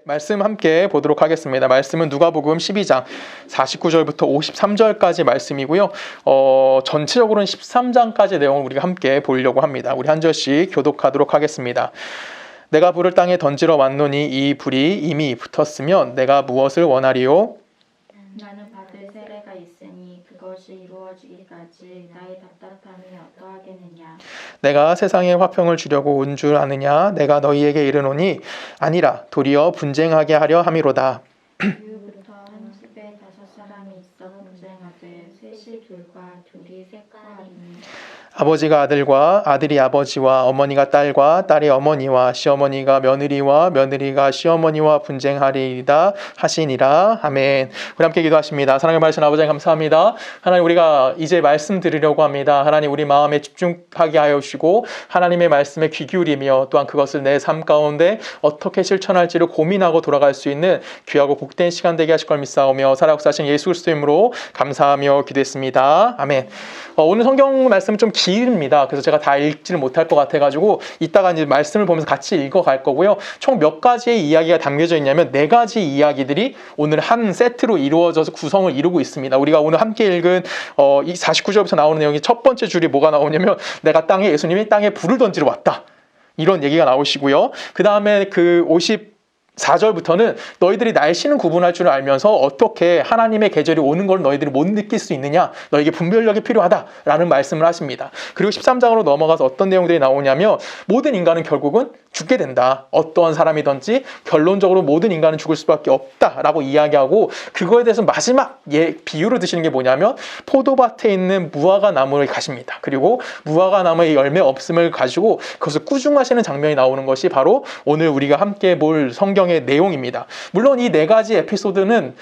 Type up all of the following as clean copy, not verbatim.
말씀 함께 보도록 하겠습니다. 말씀은 누가복음 12장 49절부터 53절까지 말씀이고요. 전체적으로는 13장까지 내용을 우리가 함께 보려고 합니다. 우리 한 절씩 교독하도록 하겠습니다. 내가 불을 땅에 던지러 왔노니 이 불이 이미 붙었으면 내가 무엇을 원하리요? 나는 받을 세례가 있으니 그것이 이루어지기까지 나의 답답함이 어떠하겠느냐. 내가 세상에 화평을 주려고 온 줄 아느냐? 내가 너희에게 이르노니 아니라 도리어 분쟁하게 하려 함이로다. 이후부터 한 집에 5사람이 있어 분쟁하되 셋이 둘과 둘이 셋과 하리니 아버지가 아들과 아들이 아버지와 어머니가 딸과 딸이 어머니와 시어머니가 며느리와 며느리가 시어머니와 분쟁하리이다 하시니라. 아멘. 우리 함께 기도하십니다. 사랑의 말씀 아버지 감사합니다. 하나님, 우리가 이제 말씀 드리려고 합니다. 하나님, 우리 마음에 집중하게 하여 주시고 하나님의 말씀에 귀 기울이며 또한 그것을 내 삶 가운데 어떻게 실천할지를 고민하고 돌아갈 수 있는 귀하고 복된 시간 되게 하실 걸 믿사오며 살아역사하신 예수 그리스도의 이름으로 감사하며 기도했습니다. 아멘. 오늘 성경 말씀은 좀 길입니다. 그래서 제가 다 읽지를 못할 것 같아가지고 이따가 이제 말씀을 보면서 같이 읽어갈 거고요. 총 몇 가지의 이야기가 담겨져 있냐면 4가지 이야기들이 오늘 한 세트로 이루어져서 구성을 이루고 있습니다. 우리가 오늘 함께 읽은 이 49절부터 나오는 내용이 첫 번째 줄이 뭐가 나오냐면 내가 예수님이 땅에 불을 던지러 왔다. 이런 얘기가 나오시고요. 그 다음에 그 54절부터는 너희들이 날씨는 구분할 줄 알면서 어떻게 하나님의 계절이 오는 걸 너희들이 못 느낄 수 있느냐, 너에게 분별력이 필요하다라는 말씀을 하십니다. 그리고 13장으로 넘어가서 어떤 내용들이 나오냐면 모든 인간은 결국은 죽게 된다. 어떠한 사람이든지 결론적으로 모든 인간은 죽을 수밖에 없다라고 이야기하고, 그거에 대해서 마지막 비유를 드시는 게 뭐냐면 포도밭에 있는 무화과 나무를 가십니다. 그리고 무화과 나무의 열매 없음을 가지고 그것을 꾸중하시는 장면이 나오는 것이 바로 오늘 우리가 함께 볼 성경의 내용입니다. 물론 이 4가지 에피소드는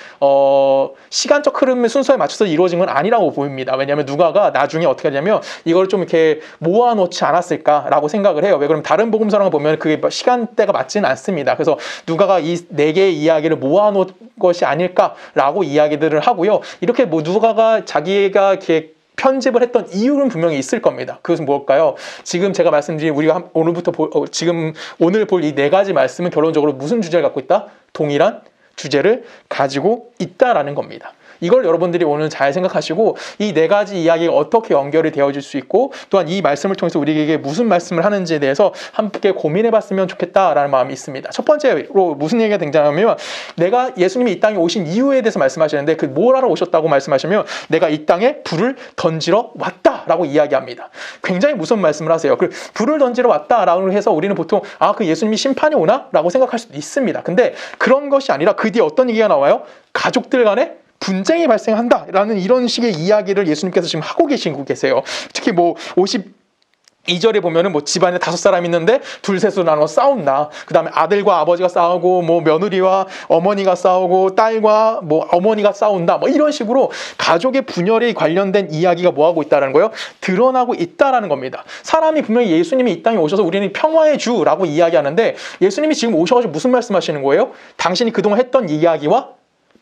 시간적 흐름의 순서에 맞춰서 이루어진 건 아니라고 보입니다. 왜냐하면 누가가 나중에 어떻게 하냐면 이걸 좀 이렇게 모아놓지 않았을까라고 생각을 해요. 왜 그러면 다른 복음서랑 보면 그게 시간대가 맞지는 않습니다. 그래서 누가가 이 4개의 이야기를 모아놓은 것이 아닐까라고 이야기들을 하고요. 이렇게 누가가 자기가 이렇게 편집을 했던 이유는 분명히 있을 겁니다. 그것은 뭘까요? 지금 제가 말씀드린 우리가 오늘 볼 이 4가지 말씀은 결론적으로 무슨 주제를 갖고 있다? 동일한 주제를 가지고 있다라는 겁니다. 이걸 여러분들이 오늘 잘 생각하시고 이 4가지 이야기가 어떻게 연결이 되어질 수 있고 또한 이 말씀을 통해서 우리에게 무슨 말씀을 하는지에 대해서 함께 고민해봤으면 좋겠다라는 마음이 있습니다. 첫 번째로 무슨 얘기가 등장하면 내가 예수님이 이 땅에 오신 이유에 대해서 말씀하시는데 그 뭘 하러 오셨다고 말씀하시면 내가 이 땅에 불을 던지러 왔다라고 이야기합니다. 굉장히 무서운 말씀을 하세요. 그 불을 던지러 왔다라고 해서 우리는 보통 그 예수님이 심판이 오나? 라고 생각할 수도 있습니다. 근데 그런 것이 아니라 그 뒤에 어떤 얘기가 나와요? 가족들 간에 분쟁이 발생한다라는 이런 식의 이야기를 예수님께서 지금 하고 계세요. 특히 52절에 보면은 집안에 5사람 있는데 둘셋으로 나눠 싸운다. 그 다음에 아들과 아버지가 싸우고 며느리와 어머니가 싸우고 딸과 어머니가 싸운다. 이런 식으로 가족의 분열에 관련된 이야기가 뭐하고 있다는 거예요? 드러나고 있다라는 겁니다. 사람이 분명히 예수님이 이 땅에 오셔서 우리는 평화의 주라고 이야기하는데 예수님이 지금 오셔가지고 무슨 말씀하시는 거예요? 당신이 그동안 했던 이야기와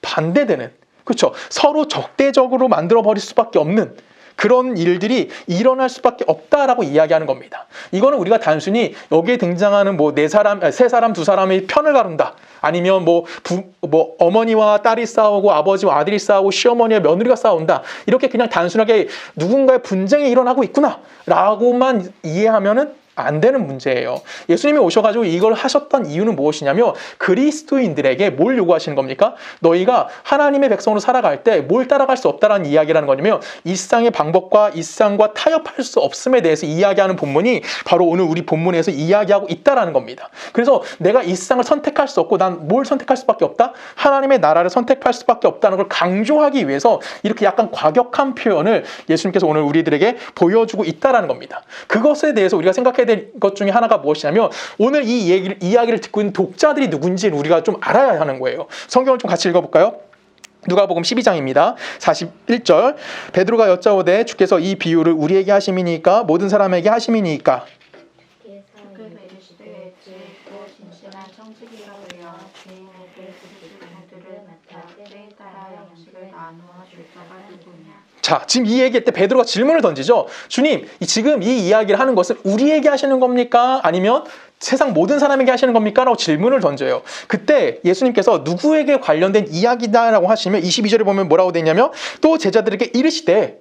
반대되는, 그렇죠? 서로 적대적으로 만들어버릴 수밖에 없는 그런 일들이 일어날 수밖에 없다라고 이야기하는 겁니다. 이거는 우리가 단순히 여기에 등장하는 3사람, 2사람의 편을 가른다. 아니면 어머니와 딸이 싸우고 아버지와 아들이 싸우고 시어머니와 며느리가 싸운다. 이렇게 그냥 단순하게 누군가의 분쟁이 일어나고 있구나라고만 이해하면은 안 되는 문제예요. 예수님이 오셔가지고 이걸 하셨던 이유는 무엇이냐면 그리스도인들에게 뭘 요구하시는 겁니까? 너희가 하나님의 백성으로 살아갈 때 뭘 따라갈 수 없다라는 이야기라는 거냐면 일상의 방법과 일상과 타협할 수 없음에 대해서 이야기하는 본문이 바로 오늘 우리 본문에서 이야기하고 있다라는 겁니다. 그래서 내가 일상을 선택할 수 없고 난 뭘 선택할 수밖에 없다? 하나님의 나라를 선택할 수밖에 없다는 걸 강조하기 위해서 이렇게 약간 과격한 표현을 예수님께서 오늘 우리들에게 보여주고 있다라는 겁니다. 그것에 대해서 우리가 생각해야 될 것 중에 하나가 무엇이냐면 오늘 이 이야기를 듣고 있는 독자들이 누군지를 우리가 좀 알아야 하는 거예요. 성경을 좀 같이 읽어볼까요? 누가복음 12장입니다. 41절 베드로가 여짜오되 주께서 이 비유를 우리에게 하심이니까 모든 사람에게 하심이니까 주께서 이르시되 곧 진실한 청지기가 되어 죄인에게 그들을 맡아 때에 따라 양식을 나누어 줄 자가 누구냐. 자, 지금 이 얘기할 때 베드로가 질문을 던지죠. 주님, 지금 이 이야기를 하는 것은 우리에게 하시는 겁니까? 아니면 세상 모든 사람에게 하시는 겁니까? 라고 질문을 던져요. 그때 예수님께서 누구에게 관련된 이야기다라고 하시면 22절에 보면 뭐라고 돼 있냐면 또 제자들에게 이르시되,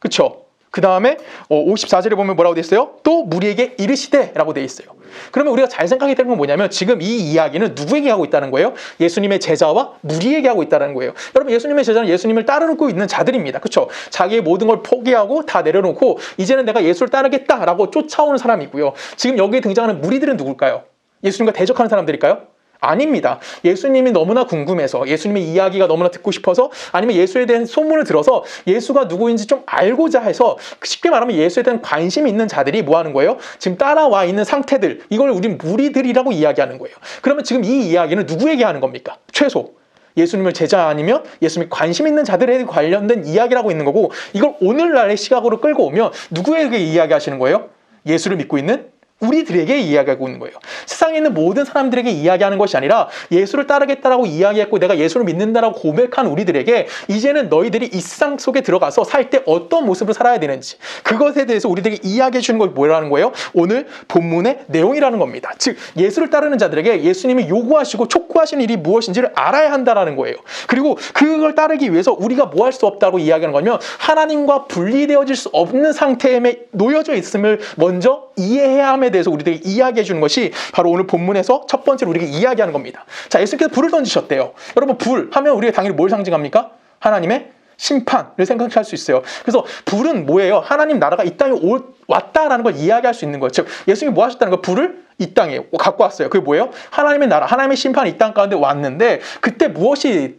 그쵸? 그 다음에 54절에 보면 뭐라고 돼 있어요? 또 무리에게 이르시되 라고 돼 있어요. 그러면 우리가 잘 생각해야 되는 건 뭐냐면 지금 이 이야기는 누구에게 하고 있다는 거예요? 예수님의 제자와 무리에게 하고 있다는 거예요. 여러분, 예수님의 제자는 예수님을 따르고 있는 자들입니다. 그렇죠? 자기의 모든 걸 포기하고 다 내려놓고 이제는 내가 예수를 따르겠다라고 쫓아오는 사람이고요. 지금 여기에 등장하는 무리들은 누굴까요? 예수님과 대적하는 사람들일까요? 아닙니다. 예수님이 너무나 궁금해서, 예수님의 이야기가 너무나 듣고 싶어서, 아니면 예수에 대한 소문을 들어서 예수가 누구인지 좀 알고자 해서, 쉽게 말하면 예수에 대한 관심이 있는 자들이 뭐 하는 거예요? 지금 따라와 있는 상태들, 이걸 우린 무리들이라고 이야기하는 거예요. 그러면 지금 이 이야기는 누구에게 하는 겁니까? 최소 예수님을 제자 아니면 예수님이 관심 있는 자들에 관련된 이야기라고 있는 거고, 이걸 오늘날의 시각으로 끌고 오면 누구에게 이야기하시는 거예요? 예수를 믿고 있는 우리들에게 이야기하고 있는 거예요. 세상에 있는 모든 사람들에게 이야기하는 것이 아니라 예수를 따르겠다라고 이야기했고 내가 예수를 믿는다라고 고백한 우리들에게 이제는 너희들이 이 세상 속에 들어가서 살 때 어떤 모습을 살아야 되는지, 그것에 대해서 우리들에게 이야기해 주는 것이 뭐라는 거예요? 오늘 본문의 내용이라는 겁니다. 즉 예수를 따르는 자들에게 예수님이 요구하시고 촉구하시는 일이 무엇인지를 알아야 한다는 거예요. 그리고 그걸 따르기 위해서 우리가 뭐 할 수 없다고 이야기하는 거면 하나님과 분리되어질 수 없는 상태에 놓여져 있음을 먼저 이해해야 함에 대해서 우리들에게 이야기해 주는 것이 바로 오늘 본문에서 첫 번째로 우리에게 이야기하는 겁니다. 자, 예수님께서 불을 던지셨대요. 여러분, 불 하면 우리가 당연히 뭘 상징합니까? 하나님의 심판을 생각할 수 있어요. 그래서 불은 뭐예요? 하나님 나라가 이 땅에 왔다라는 걸 이야기할 수 있는 거예요. 즉 예수님이 뭐 하셨다는 거? 불을 이 땅에 갖고 왔어요. 그게 뭐예요? 하나님의 나라, 하나님의 심판이 이 땅 가운데 왔는데 그때 무엇이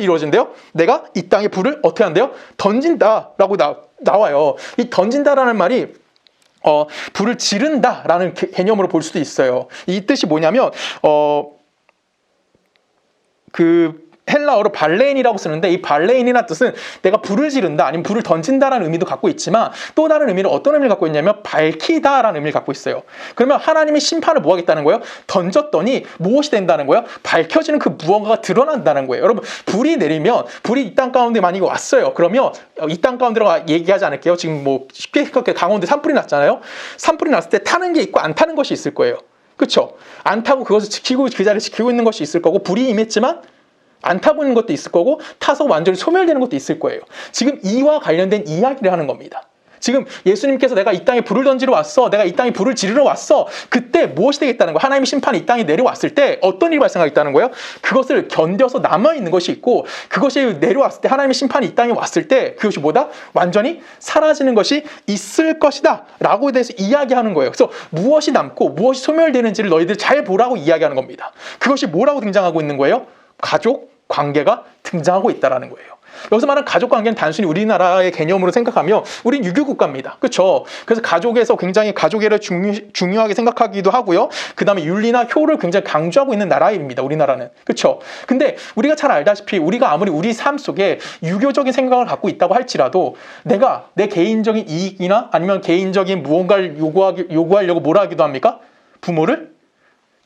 이루어진대요? 내가 이 땅에 불을 어떻게 한대요? 던진다라고 나와요. 이 던진다라는 말이 불을 지른다라는 개념으로 볼 수도 있어요. 이 뜻이 뭐냐면 헬라어로 발레인이라고 쓰는데, 이 발레인이라는 뜻은 내가 불을 지른다 아니면 불을 던진다라는 의미도 갖고 있지만 또 다른 의미는 어떤 의미를 갖고 있냐면 밝히다라는 의미를 갖고 있어요. 그러면 하나님의 심판을 뭐 하겠다는 거예요? 던졌더니 무엇이 된다는 거예요? 밝혀지는 그 무언가가 드러난다는 거예요. 여러분, 불이 내리면, 불이 이 땅 가운데 만약에 왔어요. 그러면 이 땅 가운데로 얘기하지 않을게요. 지금 뭐 쉽게 강원도에 산불이 났잖아요. 산불이 났을 때 타는 게 있고 안 타는 것이 있을 거예요. 그렇죠? 안 타고 그것을 지키고 그 자리를 지키고 있는 것이 있을 거고, 불이 임했지만 안 타고 있는 것도 있을 거고, 타서 완전히 소멸되는 것도 있을 거예요. 지금 이와 관련된 이야기를 하는 겁니다. 지금 예수님께서 내가 이 땅에 불을 던지러 왔어, 내가 이 땅에 불을 지르러 왔어, 그때 무엇이 되겠다는 거예요? 하나님의 심판이 이 땅에 내려왔을 때 어떤 일이 발생하겠다는 거예요? 그것을 견뎌서 남아있는 것이 있고, 그것이 내려왔을 때, 하나님의 심판이 이 땅에 왔을 때 그것이 뭐다? 완전히 사라지는 것이 있을 것이다 라고 대해서 이야기하는 거예요. 그래서 무엇이 남고 무엇이 소멸되는지를 너희들 잘 보라고 이야기하는 겁니다. 그것이 뭐라고 등장하고 있는 거예요? 가족 관계가 등장하고 있다는 거예요. 여기서 말하는 가족 관계는 단순히 우리나라의 개념으로 생각하면 우린 유교국가입니다. 그렇죠? 그래서 가족에서 굉장히 가족애를 중요하게 생각하기도 하고요. 그 다음에 윤리나 효를 굉장히 강조하고 있는 나라입니다. 우리나라는. 그렇죠? 근데 우리가 잘 알다시피 우리가 아무리 우리 삶 속에 유교적인 생각을 갖고 있다고 할지라도 내가 내 개인적인 이익이나 아니면 개인적인 무언가를 요구하려고 뭐라 하기도 합니까? 부모를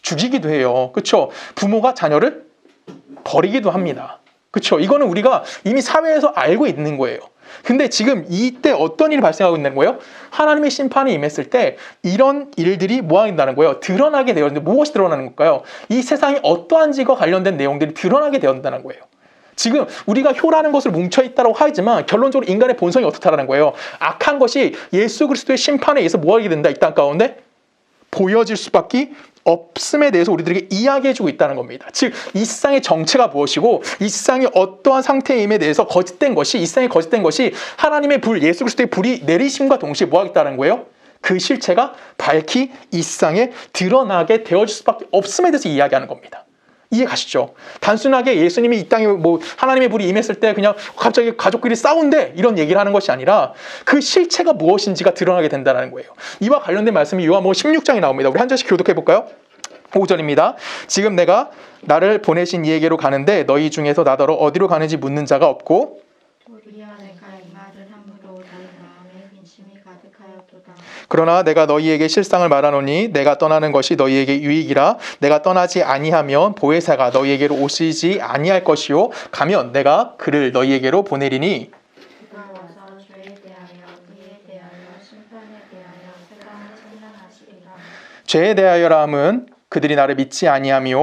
죽이기도 해요. 그렇죠? 부모가 자녀를 버리기도 합니다. 그렇죠? 이거는 우리가 이미 사회에서 알고 있는 거예요. 근데 지금 이때 어떤 일이 발생하고 있는 거예요? 하나님의 심판이 임했을 때 이런 일들이 뭐 한다는 거예요? 드러나게 되었는데 무엇이 드러나는 걸까요? 이 세상에 어떠한 지과 관련된 내용들이 드러나게 되었다는 거예요. 지금 우리가 효라는 것을 뭉쳐있다고 하지만 결론적으로 인간의 본성이 어떻다라는 거예요? 악한 것이 예수 그리스도의 심판에 의해서 뭐 하게 된다? 이 땅 가운데 보여질 수밖에 없음에 대해서 우리들에게 이야기해주고 있다는 겁니다. 즉 이 세상의 정체가 무엇이고 이 세상이 어떠한 상태임에 대해서 거짓된 것이, 이 세상에 거짓된 것이 하나님의 불, 예수 그리스도의 불이 내리심과 동시에 뭐 하겠다는 거예요? 그 실체가 밝히 이 세상에 드러나게 되어질 수밖에 없음에 대해서 이야기하는 겁니다. 이해 가시죠? 단순하게 예수님이 이 땅에 뭐 하나님의 불이 임했을 때 그냥 갑자기 가족끼리 싸운대 이런 얘기를 하는 것이 아니라 그 실체가 무엇인지가 드러나게 된다는 거예요. 이와 관련된 말씀이 요한복음 16장에 나옵니다. 우리 한 절씩 교독해 볼까요? 5절입니다. 지금 내가 나를 보내신 이에게로 가는데 너희 중에서 나더러 어디로 가는지 묻는 자가 없고, 우리 안에 이 말을 함으로 너희 마음에 민심이 가득하였도다. 그러나 내가 너희에게 실상을 말하노니 내가 떠나는 것이 너희에게 유익이라. 내가 떠나지 아니하면 보혜사가 너희에게로 오시지 아니할 것이요 가면 내가 그를 너희에게로 보내리니. 그가 와서 죄에 대하여 의에 대하여 심판에 대하여 세상을 책망하시리라. 죄에 대하여라 함은 그들이 나를 믿지 아니하며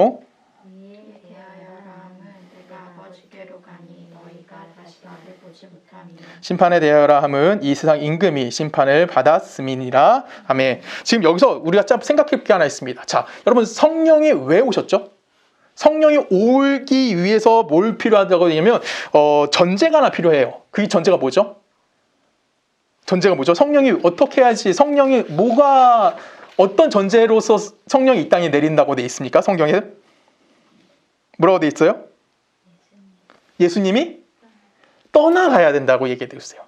이에 대하여라 함은 내가 아버지께로 가니 너희가 다시 나를 보지 못하니 심판에 대하여라 함은 이 세상 임금이 심판을 받았음이니라. 아멘. 지금 여기서 우리가 참 생각할 게 하나 있습니다. 자, 여러분 성령이 왜 오셨죠? 성령이 오기 위해서 뭘 필요하다고 하냐면 전제가 하나 필요해요. 그 전제가 뭐죠? 전제가 뭐죠? 성령이 어떻게 해야지 성령이 뭐가 어떤 전제로서 성령이 이 땅에 내린다고 돼 있습니까? 성경에 뭐라고 돼 있어요? 예수님이 떠나가야 된다고 얘기되어 있어요.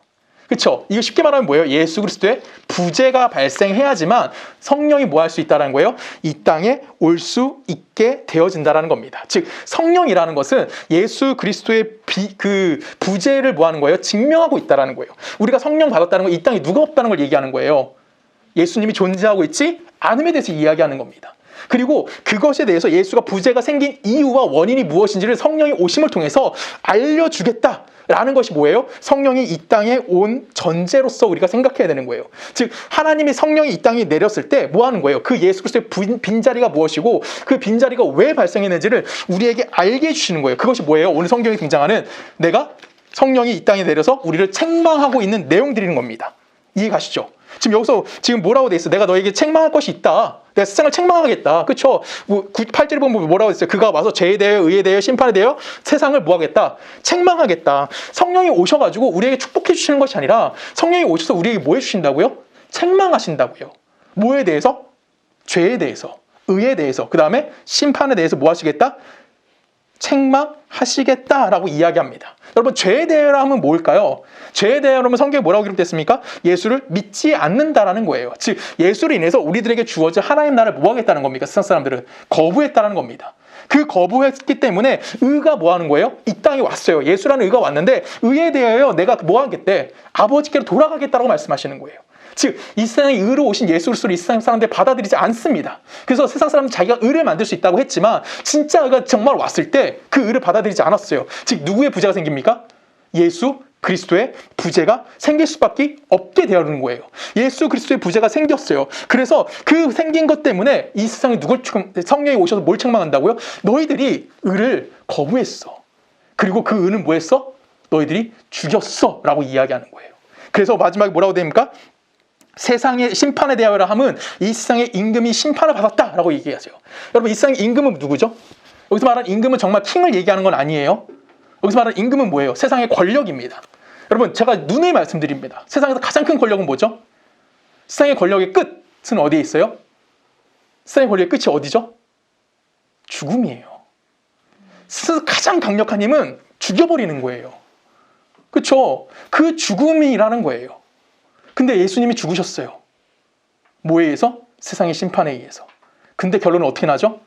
그렇죠? 이거 쉽게 말하면 뭐예요? 예수 그리스도의 부재가 발생해야지만 성령이 뭐 할 수 있다는 거예요? 이 땅에 올 수 있게 되어진다는 겁니다. 즉 성령이라는 것은 예수 그리스도의 그 부재를 뭐 하는 거예요? 증명하고 있다는 거예요. 우리가 성령 받았다는 건 이 땅에 누가 없다는 걸 얘기하는 거예요. 예수님이 존재하고 있지 않음에 대해서 이야기하는 겁니다. 그리고 그것에 대해서 예수가 부재가 생긴 이유와 원인이 무엇인지를 성령이 오심을 통해서 알려주겠다라는 것이 뭐예요? 성령이 이 땅에 온 전제로서 우리가 생각해야 되는 거예요. 즉 하나님의 성령이 이 땅에 내렸을 때 뭐 하는 거예요? 그 예수 그리스도의 빈자리가 무엇이고 그 빈자리가 왜 발생했는지를 우리에게 알게 해주시는 거예요. 그것이 뭐예요? 오늘 성경에 등장하는 내가 성령이 이 땅에 내려서 우리를 책망하고 있는 내용들인 겁니다. 이해 가시죠? 지금 여기서 지금 뭐라고 돼 있어? 내가 너에게 책망할 것이 있다. 내가 세상을 책망하겠다. 그렇죠? 8절에 보면 뭐라고 돼 있어요? 그가 와서 죄에 대하여 의에 대하여 심판에 대하여 세상을 뭐 하겠다? 책망하겠다. 성령이 오셔가지고 우리에게 축복해 주시는 것이 아니라 성령이 오셔서 우리에게 뭐 해주신다고요? 책망하신다고요. 뭐에 대해서? 죄에 대해서, 의에 대해서, 그 다음에 심판에 대해서 뭐 하시겠다? 책망하시겠다라고 이야기합니다. 여러분 죄에 대하여 하면 뭘까요? 죄에 대하여 하면 성경에 뭐라고 기록됐습니까? 예수를 믿지 않는다라는 거예요. 즉 예수로 인해서 우리들에게 주어진 하나님 나라를 뭐 하겠다는 겁니까? 세상 사람들은 거부했다는 겁니다. 그 거부했기 때문에 의가 뭐 하는 거예요? 이 땅에 왔어요. 예수라는 의가 왔는데 의에 대하여 내가 뭐 하겠대? 아버지께로 돌아가겠다라고 말씀하시는 거예요. 즉 이 세상에 의로 오신 예수 그리스도를 이 세상 사람들이 받아들이지 않습니다. 그래서 세상 사람은 자기가 의를 만들 수 있다고 했지만 진짜 의가 정말 왔을 때 그 의를 받아들이지 않았어요. 즉 누구의 부재가 생깁니까? 예수 그리스도의 부재가 생길 수밖에 없게 되는 거예요. 예수 그리스도의 부재가 생겼어요. 그래서 그 생긴 것 때문에 이 세상에 성령이 오셔서 뭘 책망한다고요? 너희들이 의를 거부했어. 그리고 그 의는 뭐 했어? 너희들이 죽였어 라고 이야기하는 거예요. 그래서 마지막에 뭐라고 됩니까? 세상의 심판에 대하여라 함은 이 세상의 임금이 심판을 받았다라고 얘기하세요. 여러분 이 세상의 임금은 누구죠? 여기서 말하는 임금은 정말 킹을 얘기하는 건 아니에요. 여기서 말하는 임금은 뭐예요? 세상의 권력입니다. 여러분 제가 누누이 말씀드립니다. 세상에서 가장 큰 권력은 뭐죠? 세상의 권력의 끝은 어디에 있어요? 세상의 권력의 끝이 어디죠? 죽음이에요. 세상에서 가장 강력한 힘은 죽여버리는 거예요. 그렇죠? 그 죽음이라는 거예요. 근데 예수님이 죽으셨어요. 뭐에 의해서? 세상의 심판에 의해서. 근데 결론은 어떻게 나죠?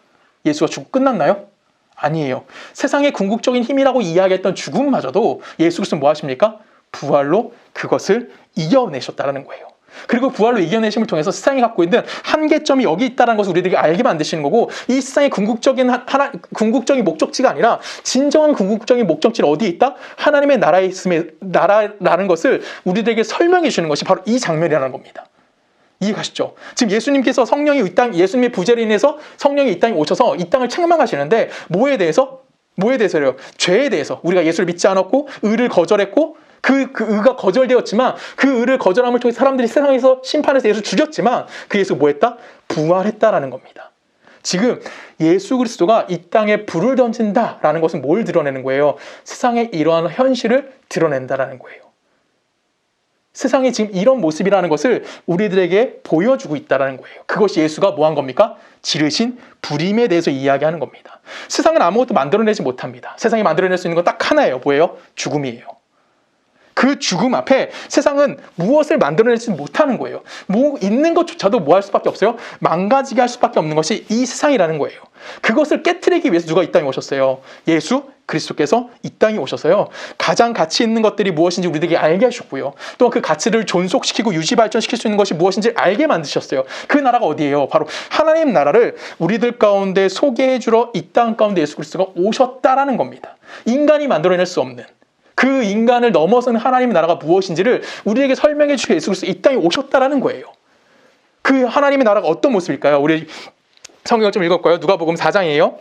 예수가 죽고 끝났나요? 아니에요. 세상의 궁극적인 힘이라고 이야기했던 죽음마저도 예수 그리스도는 뭐 하십니까? 부활로 그것을 이겨내셨다는 거예요. 그리고 부활로 이겨내심을 통해서 세상이 갖고 있는 한계점이 여기 있다는 것을 우리들에게 알게 만드시는 거고 이 세상의 궁극적인 목적지가 아니라 진정한 궁극적인 목적지는 어디에 있다? 하나님의 나라에 있음에 나라라는 것을 우리들에게 설명해 주는 것이 바로 이 장면이라는 겁니다. 이해 가시죠? 지금 예수님께서 예수님의 부재로 인해서 성령이 이 땅에 오셔서 이 땅을 책망하시는데 뭐에 대해서요? 죄에 대해서. 우리가 예수를 믿지 않았고 의를 거절했고 그 의가 거절되었지만 그 의를 거절함을 통해 사람들이 세상에서 심판에서 예수를 죽였지만 그 예수가 뭐 했다? 부활했다라는 겁니다. 지금 예수 그리스도가 이 땅에 불을 던진다라는 것은 뭘 드러내는 거예요? 세상의 이러한 현실을 드러낸다라는 거예요. 세상이 지금 이런 모습이라는 것을 우리들에게 보여주고 있다는 거예요. 그것이 예수가 뭐 한 겁니까? 지르신 불임에 대해서 이야기하는 겁니다. 세상은 아무것도 만들어내지 못합니다. 세상이 만들어낼 수 있는 건 딱 하나예요. 뭐예요? 죽음이에요. 그 죽음 앞에 세상은 무엇을 만들어내지 못하는 거예요. 뭐 있는 것조차도 뭐 할 수밖에 없어요? 망가지게 할 수밖에 없는 것이 이 세상이라는 거예요. 그것을 깨트리기 위해서 누가 이 땅에 오셨어요? 예수 그리스도께서 이 땅에 오셔서요. 가장 가치 있는 것들이 무엇인지 우리들에게 알게 하셨고요. 또 그 가치를 존속시키고 유지 발전시킬 수 있는 것이 무엇인지 알게 만드셨어요. 그 나라가 어디예요? 바로 하나님 나라를 우리들 가운데 소개해 주러 이 땅 가운데 예수 그리스도가 오셨다라는 겁니다. 인간이 만들어낼 수 없는 그 인간을 넘어서는 하나님의 나라가 무엇인지를 우리에게 설명해 주시고 예수 그리스도 이 땅에 오셨다라는 거예요. 그 하나님의 나라가 어떤 모습일까요? 우리 성경을 좀 읽을까요? 누가복음 4장이에요.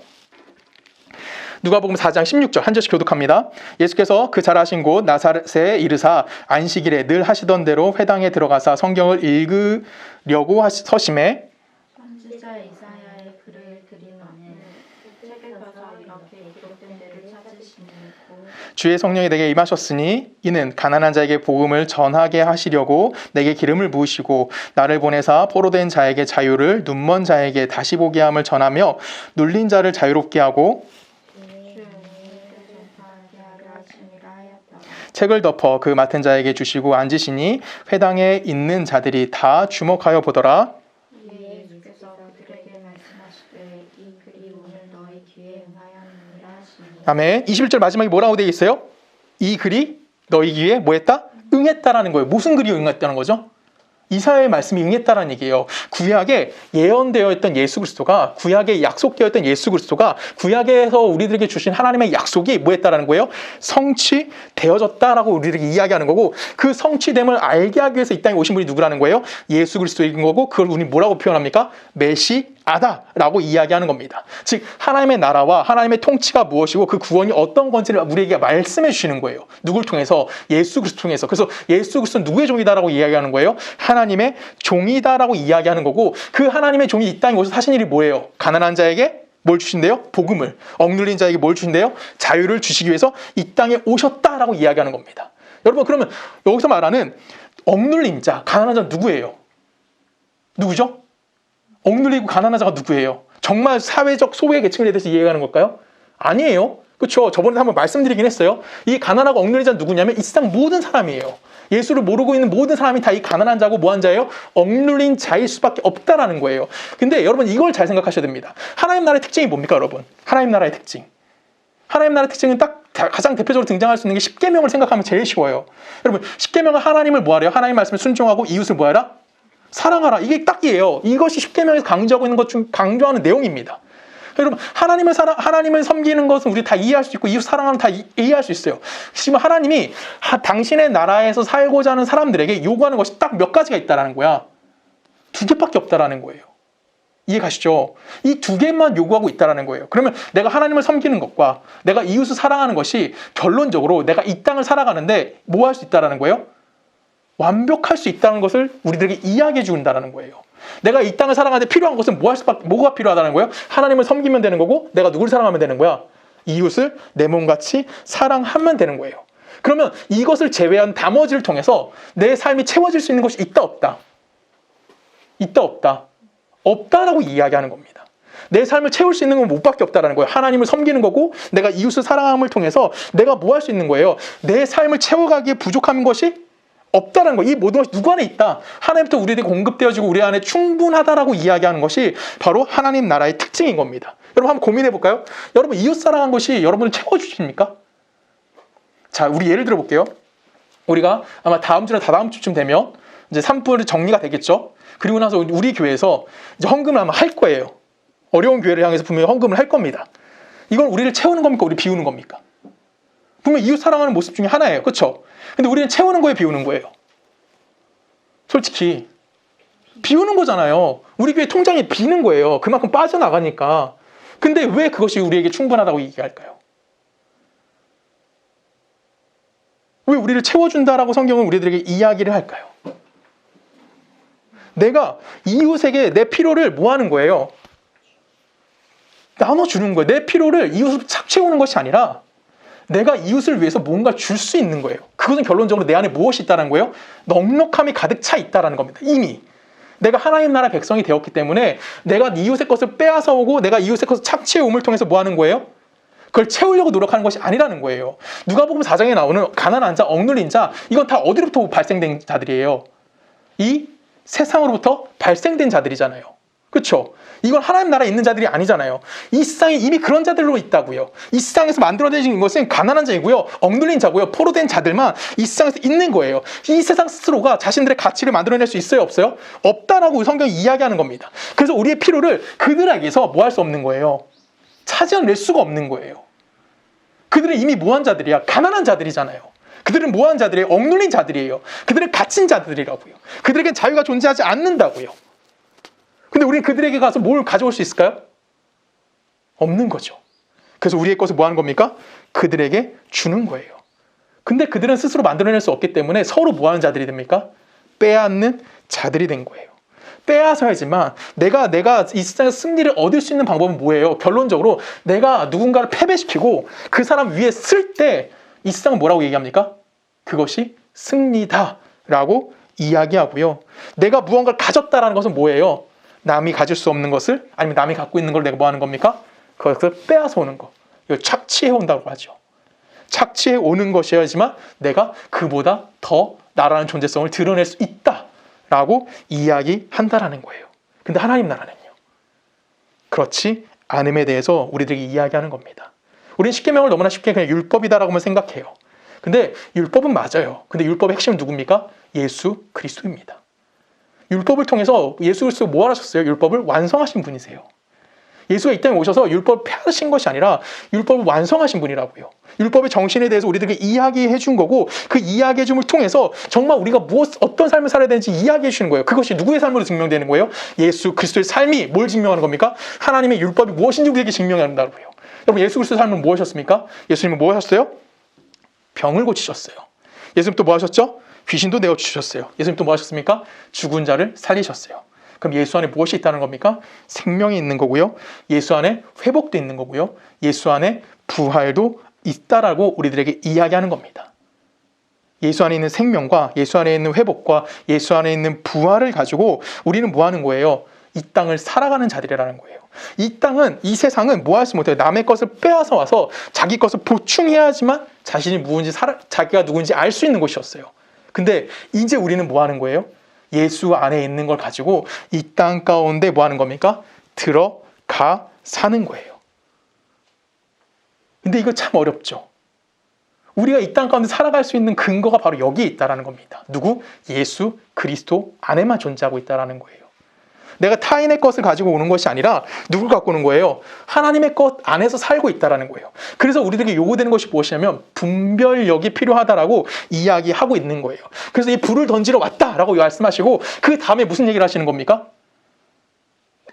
누가복음 4장 16절 한 절씩 교독합니다. 예수께서 그 자라신 곳 나사렛에 이르사 안식일에 늘 하시던 대로 회당에 들어가사 성경을 읽으려고 서심해 선지자 이사야의 글을 드리노니 책에 가서 이렇게 기록된 데를 찾으시고 주의 성령이 내게 임하셨으니 이는 가난한 자에게 복음을 전하게 하시려고 내게 기름을 부으시고 나를 보내사 포로된 자에게 자유를 눈먼 자에게 다시 보게 함을 전하며 눌린 자를 자유롭게 하고 책을 덮어 그 맡은 자에게 주시고 앉으시니 회당에 있는 자들이 다 주목하여 보더라. 이에 예수께서 그들에게 말씀하시되 이 글이 오늘 너희 귀에 응하였느니라 하시니 아멘. 21절 마지막에 뭐라고 되어 있어요? 이 글이 너희 귀에 뭐 했다? 응했다라는 거예요. 무슨 글이 응했다는 거죠? 이사야의 말씀이 응했다라는 얘기예요. 구약에 예언되어 있던 예수 그리스도가, 구약에 약속되어 있던 예수 그리스도가 구약에서 우리들에게 주신 하나님의 약속이 뭐 했다라는 거예요? 성취되어졌다라고 우리들에게 이야기하는 거고, 그 성취됨을 알게 하기 위해서 이 땅에 오신 분이 누구라는 거예요? 예수 그리스도인 거고, 그걸 우리 뭐라고 표현합니까? 메시아다라고 이야기하는 겁니다. 즉 하나님의 나라와 하나님의 통치가 무엇이고 그 구원이 어떤 건지를 우리에게 말씀해 주시는 거예요. 누굴 통해서? 예수 그리스도 통해서. 그래서 예수 그리스도는 누구의 종이다라고 이야기하는 거예요? 하나님의 종이다라고 이야기하는 거고, 그 하나님의 종이 이 땅에 오셔서 하신 일이 뭐예요? 가난한 자에게 뭘 주신대요? 복음을. 억눌린 자에게 뭘 주신대요? 자유를 주시기 위해서 이 땅에 오셨다라고 이야기하는 겁니다. 여러분, 그러면 여기서 말하는 억눌린 자, 가난한 자는 누구예요? 누구죠? 억눌리고 가난한 자가 누구예요? 정말 사회적 소외 계층에 대해서 이해하는 걸까요? 아니에요. 그렇죠. 저번에 한번 말씀드리긴 했어요. 이 가난하고 억눌린 자는 누구냐면 이 세상 모든 사람이에요. 예수를 모르고 있는 모든 사람이 다 이 가난한 자고 뭐한 자예요? 억눌린 자일 수밖에 없다라는 거예요. 근데 여러분 이걸 잘 생각하셔야 됩니다. 하나님 나라의 특징이 뭡니까, 여러분? 하나님 나라의 특징. 하나님 나라의 특징은 딱 가장 대표적으로 등장할 수 있는 게 십계명을 생각하면 제일 쉬워요. 여러분, 십계명은 하나님을 뭐하래요? 하나님 말씀을 순종하고 이웃을 뭐하라? 사랑하라. 이게 딱이에요. 이것이 십계명에서 강조하고 있는 것 중 강조하는 내용입니다. 여러분, 하나님을 섬기는 것은 우리 다 이해할 수 있고 이웃 사랑하는 다 이해할 수 있어요. 지금 하나님이 당신의 나라에서 살고자 하는 사람들에게 요구하는 것이 딱 몇 가지가 있다라는 거야. 2개밖에 없다라는 거예요. 이해 가시죠? 이 2개만 요구하고 있다라는 거예요. 그러면 내가 하나님을 섬기는 것과 내가 이웃을 사랑하는 것이 결론적으로 내가 이 땅을 살아가는데 뭐 할 수 있다라는 거예요? 완벽할 수 있다는 것을 우리들에게 이야기해 준다는 거예요. 내가 이 땅을 살아가는데 필요한 것은 뭐가 필요하다는 거예요? 하나님을 섬기면 되는 거고, 내가 누구를 사랑하면 되는 거야? 이웃을 내 몸같이 사랑하면 되는 거예요. 그러면 이것을 제외한 나머지를 통해서 내 삶이 채워질 수 있는 것이 있다 없다? 있다 없다? 없다라고 이야기하는 겁니다. 내 삶을 채울 수 있는 건 못밖에 없다라는 거예요. 하나님을 섬기는 거고, 내가 이웃을 사랑함을 통해서 내가 뭐 할 수 있는 거예요? 내 삶을 채워가기에 부족한 것이 없다는 거. 이 모든 것이 누구 안에 있다? 하나님부터 우리에게 공급되어지고 우리 안에 충분하다라고 이야기하는 것이 바로 하나님 나라의 특징인 겁니다. 여러분 한번 고민해 볼까요? 여러분 이웃 사랑한 것이 여러분을 채워주십니까? 자, 우리 예를 들어 볼게요. 우리가 아마 다음 주나 다다음 주쯤 되면 이제 산불이 정리가 되겠죠. 그리고 나서 우리 교회에서 이제 헌금을 아마 할 거예요. 어려운 교회를 향해서 분명히 헌금을 할 겁니다. 이건 우리를 채우는 겁니까? 우리 비우는 겁니까? 분명 이웃 사랑하는 모습 중에 하나예요. 그렇죠? 근데 우리는 채우는 거에 비우는 거예요. 솔직히 비우는 거잖아요. 우리 교회 통장이 비는 거예요. 그만큼 빠져나가니까. 근데 왜 그것이 우리에게 충분하다고 얘기할까요? 왜 우리를 채워준다라고 성경은 우리들에게 이야기를 할까요? 내가 이웃에게 내 필요를 뭐 하는 거예요? 나눠주는 거예요. 내 필요를 이웃을 착 채우는 것이 아니라 내가 이웃을 위해서 뭔가 줄 수 있는 거예요. 그것은 결론적으로 내 안에 무엇이 있다는 거예요? 넉넉함이 가득 차 있다는 겁니다. 이미 내가 하나님 나라 백성이 되었기 때문에 내가 이웃의 것을 빼앗아 오고 내가 이웃의 것을 착취해옴을 통해서 뭐 하는 거예요? 그걸 채우려고 노력하는 것이 아니라는 거예요. 누가복음 4장에 나오는 가난한 자, 억눌린 자, 이건 다 어디로부터 발생된 자들이에요? 이 세상으로부터 발생된 자들이잖아요. 그렇죠? 이건 하나님 나라에 있는 자들이 아니잖아요. 이 세상에 이미 그런 자들로 있다고요. 이 세상에서 만들어내진 것은 가난한 자이고요, 억눌린 자고요, 포로된 자들만 이 세상에서 있는 거예요. 이 세상 스스로가 자신들의 가치를 만들어낼 수 있어요, 없어요? 없다라고 성경이 이야기하는 겁니다. 그래서 우리의 필요를 그들에게서 뭐 할 수 없는 거예요? 차지해낼 수가 없는 거예요. 그들은 이미 뭐한 자들이야? 가난한 자들이잖아요. 그들은 뭐한 자들이에요? 억눌린 자들이에요. 그들은 갇힌 자들이라고요. 그들에겐 자유가 존재하지 않는다고요. 근데 우리는 그들에게 가서 뭘 가져올 수 있을까요? 없는 거죠. 그래서 우리의 것을 뭐 하는 겁니까? 그들에게 주는 거예요. 근데 그들은 스스로 만들어낼 수 없기 때문에 서로 뭐 하는 자들이 됩니까? 빼앗는 자들이 된 거예요. 빼앗아야지만 내가 이 세상에서 승리를 얻을 수 있는 방법은 뭐예요? 결론적으로 내가 누군가를 패배시키고 그 사람 위에 쓸 때 이 세상은 뭐라고 얘기합니까? 그것이 승리다라고 이야기하고요. 내가 무언가를 가졌다라는 것은 뭐예요? 남이 가질 수 없는 것을, 아니면 남이 갖고 있는 걸 내가 뭐 하는 겁니까? 그것을 빼앗아 오는 거. 이걸 착취해 온다고 하죠. 착취해 오는 것이어야지만 내가 그보다 더 나라는 존재성을 드러낼 수 있다라고 이야기한다라는 거예요. 근데 하나님 나라는요, 그렇지 않음에 대해서 우리들에게 이야기하는 겁니다. 우리는 십계명을 너무나 쉽게 그냥 율법이다라고만 생각해요. 근데 율법은 맞아요. 근데 율법의 핵심은 누굽니까? 예수 그리스도입니다. 율법을 통해서 예수 그리스도가 뭐 하셨어요? 율법을 완성하신 분이세요. 예수가 이 땅에 오셔서 율법을 폐하신 것이 아니라 율법을 완성하신 분이라고요. 율법의 정신에 대해서 우리들에게 이야기해 준 거고, 그 이야기해 줌을 통해서 정말 우리가 어떤 삶을 살아야 되는지 이야기해 주는 거예요. 그것이 누구의 삶으로 증명되는 거예요? 예수 그리스도의 삶이 뭘 증명하는 겁니까? 하나님의 율법이 무엇인지 우리에게 증명한다고요. 여러분, 예수 그리스도의 삶은 무엇이었습니까? 예수님은 뭐 하셨어요? 병을 고치셨어요. 예수님 또 뭐 하셨죠? 귀신도 내어주셨어요. 예수님 또 뭐 하셨습니까? 죽은 자를 살리셨어요. 그럼 예수 안에 무엇이 있다는 겁니까? 생명이 있는 거고요. 예수 안에 회복도 있는 거고요. 예수 안에 부활도 있다라고 우리들에게 이야기하는 겁니다. 예수 안에 있는 생명과 예수 안에 있는 회복과 예수 안에 있는 부활을 가지고 우리는 뭐 하는 거예요? 이 땅을 살아가는 자들이라는 거예요. 이 땅은, 이 세상은 뭐 할 수 못해요. 남의 것을 빼앗아 와서 자기 것을 보충해야지만 자신이 자기가 누군지 알 수 있는 곳이었어요. 근데 이제 우리는 뭐 하는 거예요? 예수 안에 있는 걸 가지고 이 땅 가운데 뭐 하는 겁니까? 들어가 사는 거예요. 근데 이거 참 어렵죠. 우리가 이 땅 가운데 살아갈 수 있는 근거가 바로 여기에 있다는 겁니다. 누구? 예수 그리스도 안에만 존재하고 있다는 거예요. 내가 타인의 것을 가지고 오는 것이 아니라 누굴 갖고 오는 거예요? 하나님의 것 안에서 살고 있다는 거예요. 그래서 우리들에게 요구되는 것이 무엇이냐면 분별력이 필요하다라고 이야기하고 있는 거예요. 그래서 이 불을 던지러 왔다라고 말씀하시고 그 다음에 무슨 얘기를 하시는 겁니까?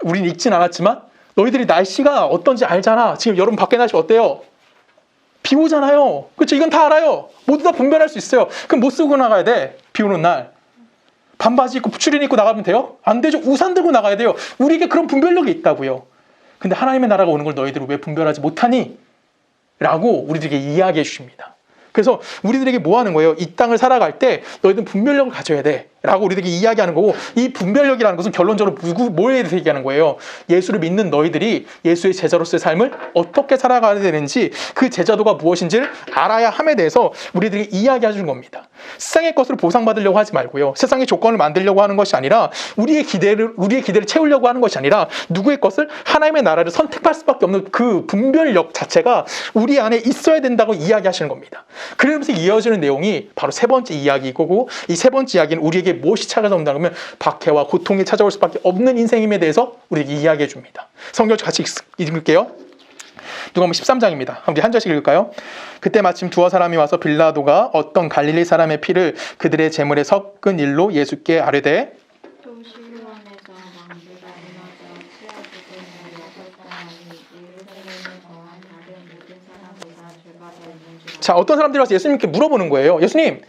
우리는 읽진 않았지만 너희들이 날씨가 어떤지 알잖아. 지금 여러분 밖에 날씨 어때요? 비 오잖아요. 그렇죠? 이건 다 알아요. 모두 다 분별할 수 있어요. 그럼 뭐 쓰고 나가야 돼? 비 오는 날. 반바지 입고 추리닝 입고 나가면 돼요? 안 되죠. 우산 들고 나가야 돼요. 우리에게 그런 분별력이 있다고요. 근데 하나님의 나라가 오는 걸 너희들은 왜 분별하지 못하니? 라고 우리들에게 이야기해 주십니다. 그래서 우리들에게 뭐 하는 거예요? 이 땅을 살아갈 때 너희들은 분별력을 가져야 돼 라고 우리들에게 이야기하는 거고, 이 분별력이라는 것은 결론적으로 뭐에 대해서 얘기하는 거예요? 예수를 믿는 너희들이 예수의 제자로서의 삶을 어떻게 살아가야 되는지, 그 제자도가 무엇인지를 알아야 함에 대해서 우리들에게 이야기해 주는 겁니다. 세상의 것으로 보상받으려고 하지 말고요. 세상의 조건을 만들려고 하는 것이 아니라 우리의 기대를 채우려고 하는 것이 아니라 누구의 것을? 하나님의 나라를 선택할 수밖에 없는 그 분별력 자체가 우리 안에 있어야 된다고 이야기하시는 겁니다. 그러면서 이어지는 내용이 바로 세 번째 이야기이고, 이 세 번째 이야기는 우리에게 무엇이 찾아온다면 면 박해와 고통이 찾아올 수밖에 없는 인생임에 대해서 우리에게 이야기해 줍니다. 성경 같이 읽을게요. 누가복음 13장입니다. 한번 한 절씩 읽을까요? 그때 마침 두어 사람이 와서 빌라도가 어떤 갈릴리 사람의 피를 그들의 제물에 섞은 일로 예수께 아뢰되, 또 실로암에서 망대가 무너져 치아 죽은 16사람이 예루살렘에 거한 다른 모든 사람보다 죄가 더 있는지. 자, 어떤 사람들이 와서 예수님께 물어보는 거예요. 예수님,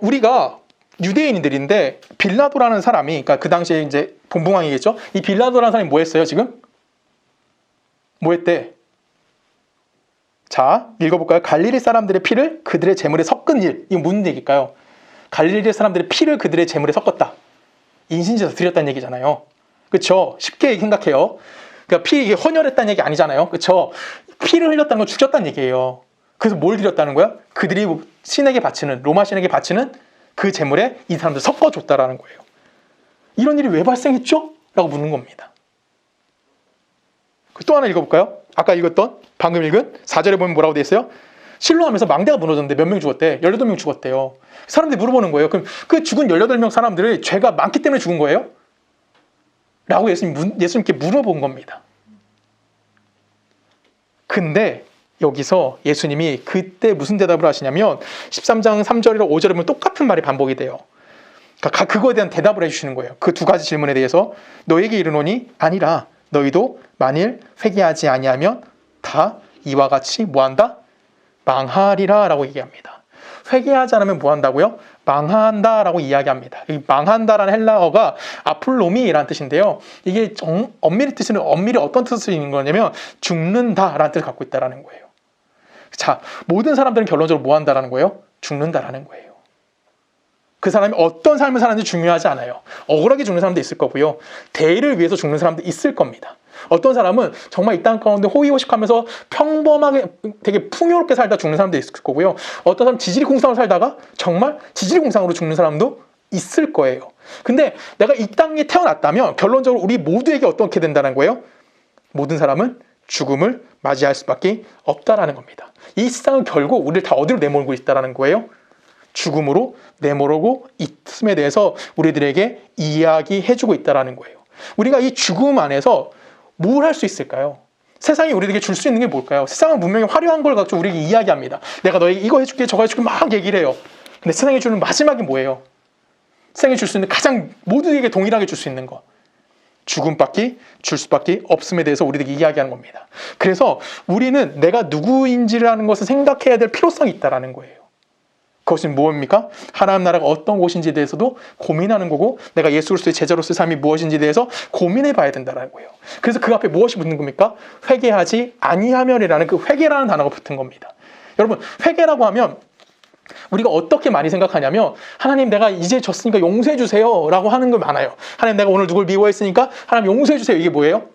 우리가 유대인들인데 빌라도라는 사람이, 그러니까 그 당시에 이제 본붕왕이겠죠. 이 빌라도라는 사람이 뭐 했어요, 지금? 뭐 했대? 자, 읽어볼까요? 갈릴리 사람들의 피를 그들의 제물에 섞은 일. 이거 무슨 얘기일까요? 갈릴리 사람들의 피를 그들의 제물에 섞었다. 인신제사 드렸다는 얘기잖아요. 그렇죠? 쉽게 생각해요. 그러니까 이게 헌혈했다는 얘기 아니잖아요. 그렇죠? 피를 흘렸다는 건 죽였다는 얘기예요. 그래서 뭘 드렸다는 거야? 그들이 신에게 바치는, 로마 신에게 바치는 그 제물에 이 사람들 섞어줬다라는 거예요. 이런 일이 왜 발생했죠? 라고 묻는 겁니다. 또 하나 읽어볼까요? 아까 읽었던, 방금 읽은 4절에 보면 뭐라고 돼 있어요? 실로암에서 망대가 무너졌는데 몇 명 죽었대? 18명 죽었대요. 사람들이 물어보는 거예요. 그럼 그 죽은 18명 사람들이 죄가 많기 때문에 죽은 거예요? 라고 예수님께 물어본 겁니다. 근데 여기서 예수님이 그때 무슨 대답을 하시냐면 13장 3절이랑 5절에 보면 똑같은 말이 반복이 돼요. 그러니까 그거에 대한 대답을 해주시는 거예요. 그 두 가지 질문에 대해서 너에게 이르노니 아니라 너희도 만일 회개하지 아니하면 다 이와 같이 뭐한다? 망하리라 라고 얘기합니다. 회개하지 않으면 뭐한다고요? 망한다라고 이야기합니다. 이 망한다라는 헬라어가 아플로미라는 뜻인데요. 이게 엄밀히 어떤 뜻을 있는 거냐면 죽는다라는 뜻을 갖고 있다라는 거예요. 자, 모든 사람들은 결론적으로 뭐한다라는 거예요? 죽는다라는 거예요. 그 사람이 어떤 삶을 사는지 중요하지 않아요. 억울하게 죽는 사람도 있을 거고요. 대의를 위해서 죽는 사람도 있을 겁니다. 어떤 사람은 정말 이 땅 가운데 호의호식하면서 평범하게 되게 풍요롭게 살다 죽는 사람도 있을 거고요. 어떤 사람은 지질공상으로 살다가 정말 지질공상으로 죽는 사람도 있을 거예요. 근데 내가 이 땅에 태어났다면 결론적으로 우리 모두에게 어떻게 된다는 거예요? 모든 사람은 죽음을 맞이할 수밖에 없다라는 겁니다. 이 세상은 결국 우리를 다 어디로 내몰고 있다라는 거예요? 죽음으로 내모르고 있음에 대해서 우리들에게 이야기해주고 있다라는 거예요. 우리가 이 죽음 안에서 뭘 할 수 있을까요? 세상이 우리에게 줄 수 있는 게 뭘까요? 세상은 분명히 화려한 걸 가지고 우리에게 이야기합니다. 내가 너에게 이거 해줄게 저거 해줄게 막 얘기를 해요. 근데 세상이 주는 마지막이 뭐예요? 세상이 줄 수 있는 가장 모두에게 동일하게 줄 수 있는 거, 죽음밖에 줄 수밖에 없음에 대해서 우리에게 이야기하는 겁니다. 그래서 우리는 내가 누구인지라는 것을 생각해야 될 필요성이 있다는 거예요. 그것이 무엇입니까? 하나님 나라가 어떤 곳인지에 대해서도 고민하는 거고 내가 예수 그리스도의 제자로서의 삶이 무엇인지에 대해서 고민해 봐야 된다는 거예요. 그래서 그 앞에 무엇이 붙는 겁니까? 회개하지 아니하면이라는 그 회개라는 단어가 붙은 겁니다. 여러분, 회개라고 하면 우리가 어떻게 많이 생각하냐면 하나님 내가 이제 졌으니까 용서해 주세요 라고 하는 거 많아요. 하나님 내가 오늘 누굴 미워했으니까 하나님 용서해 주세요. 이게 뭐예요?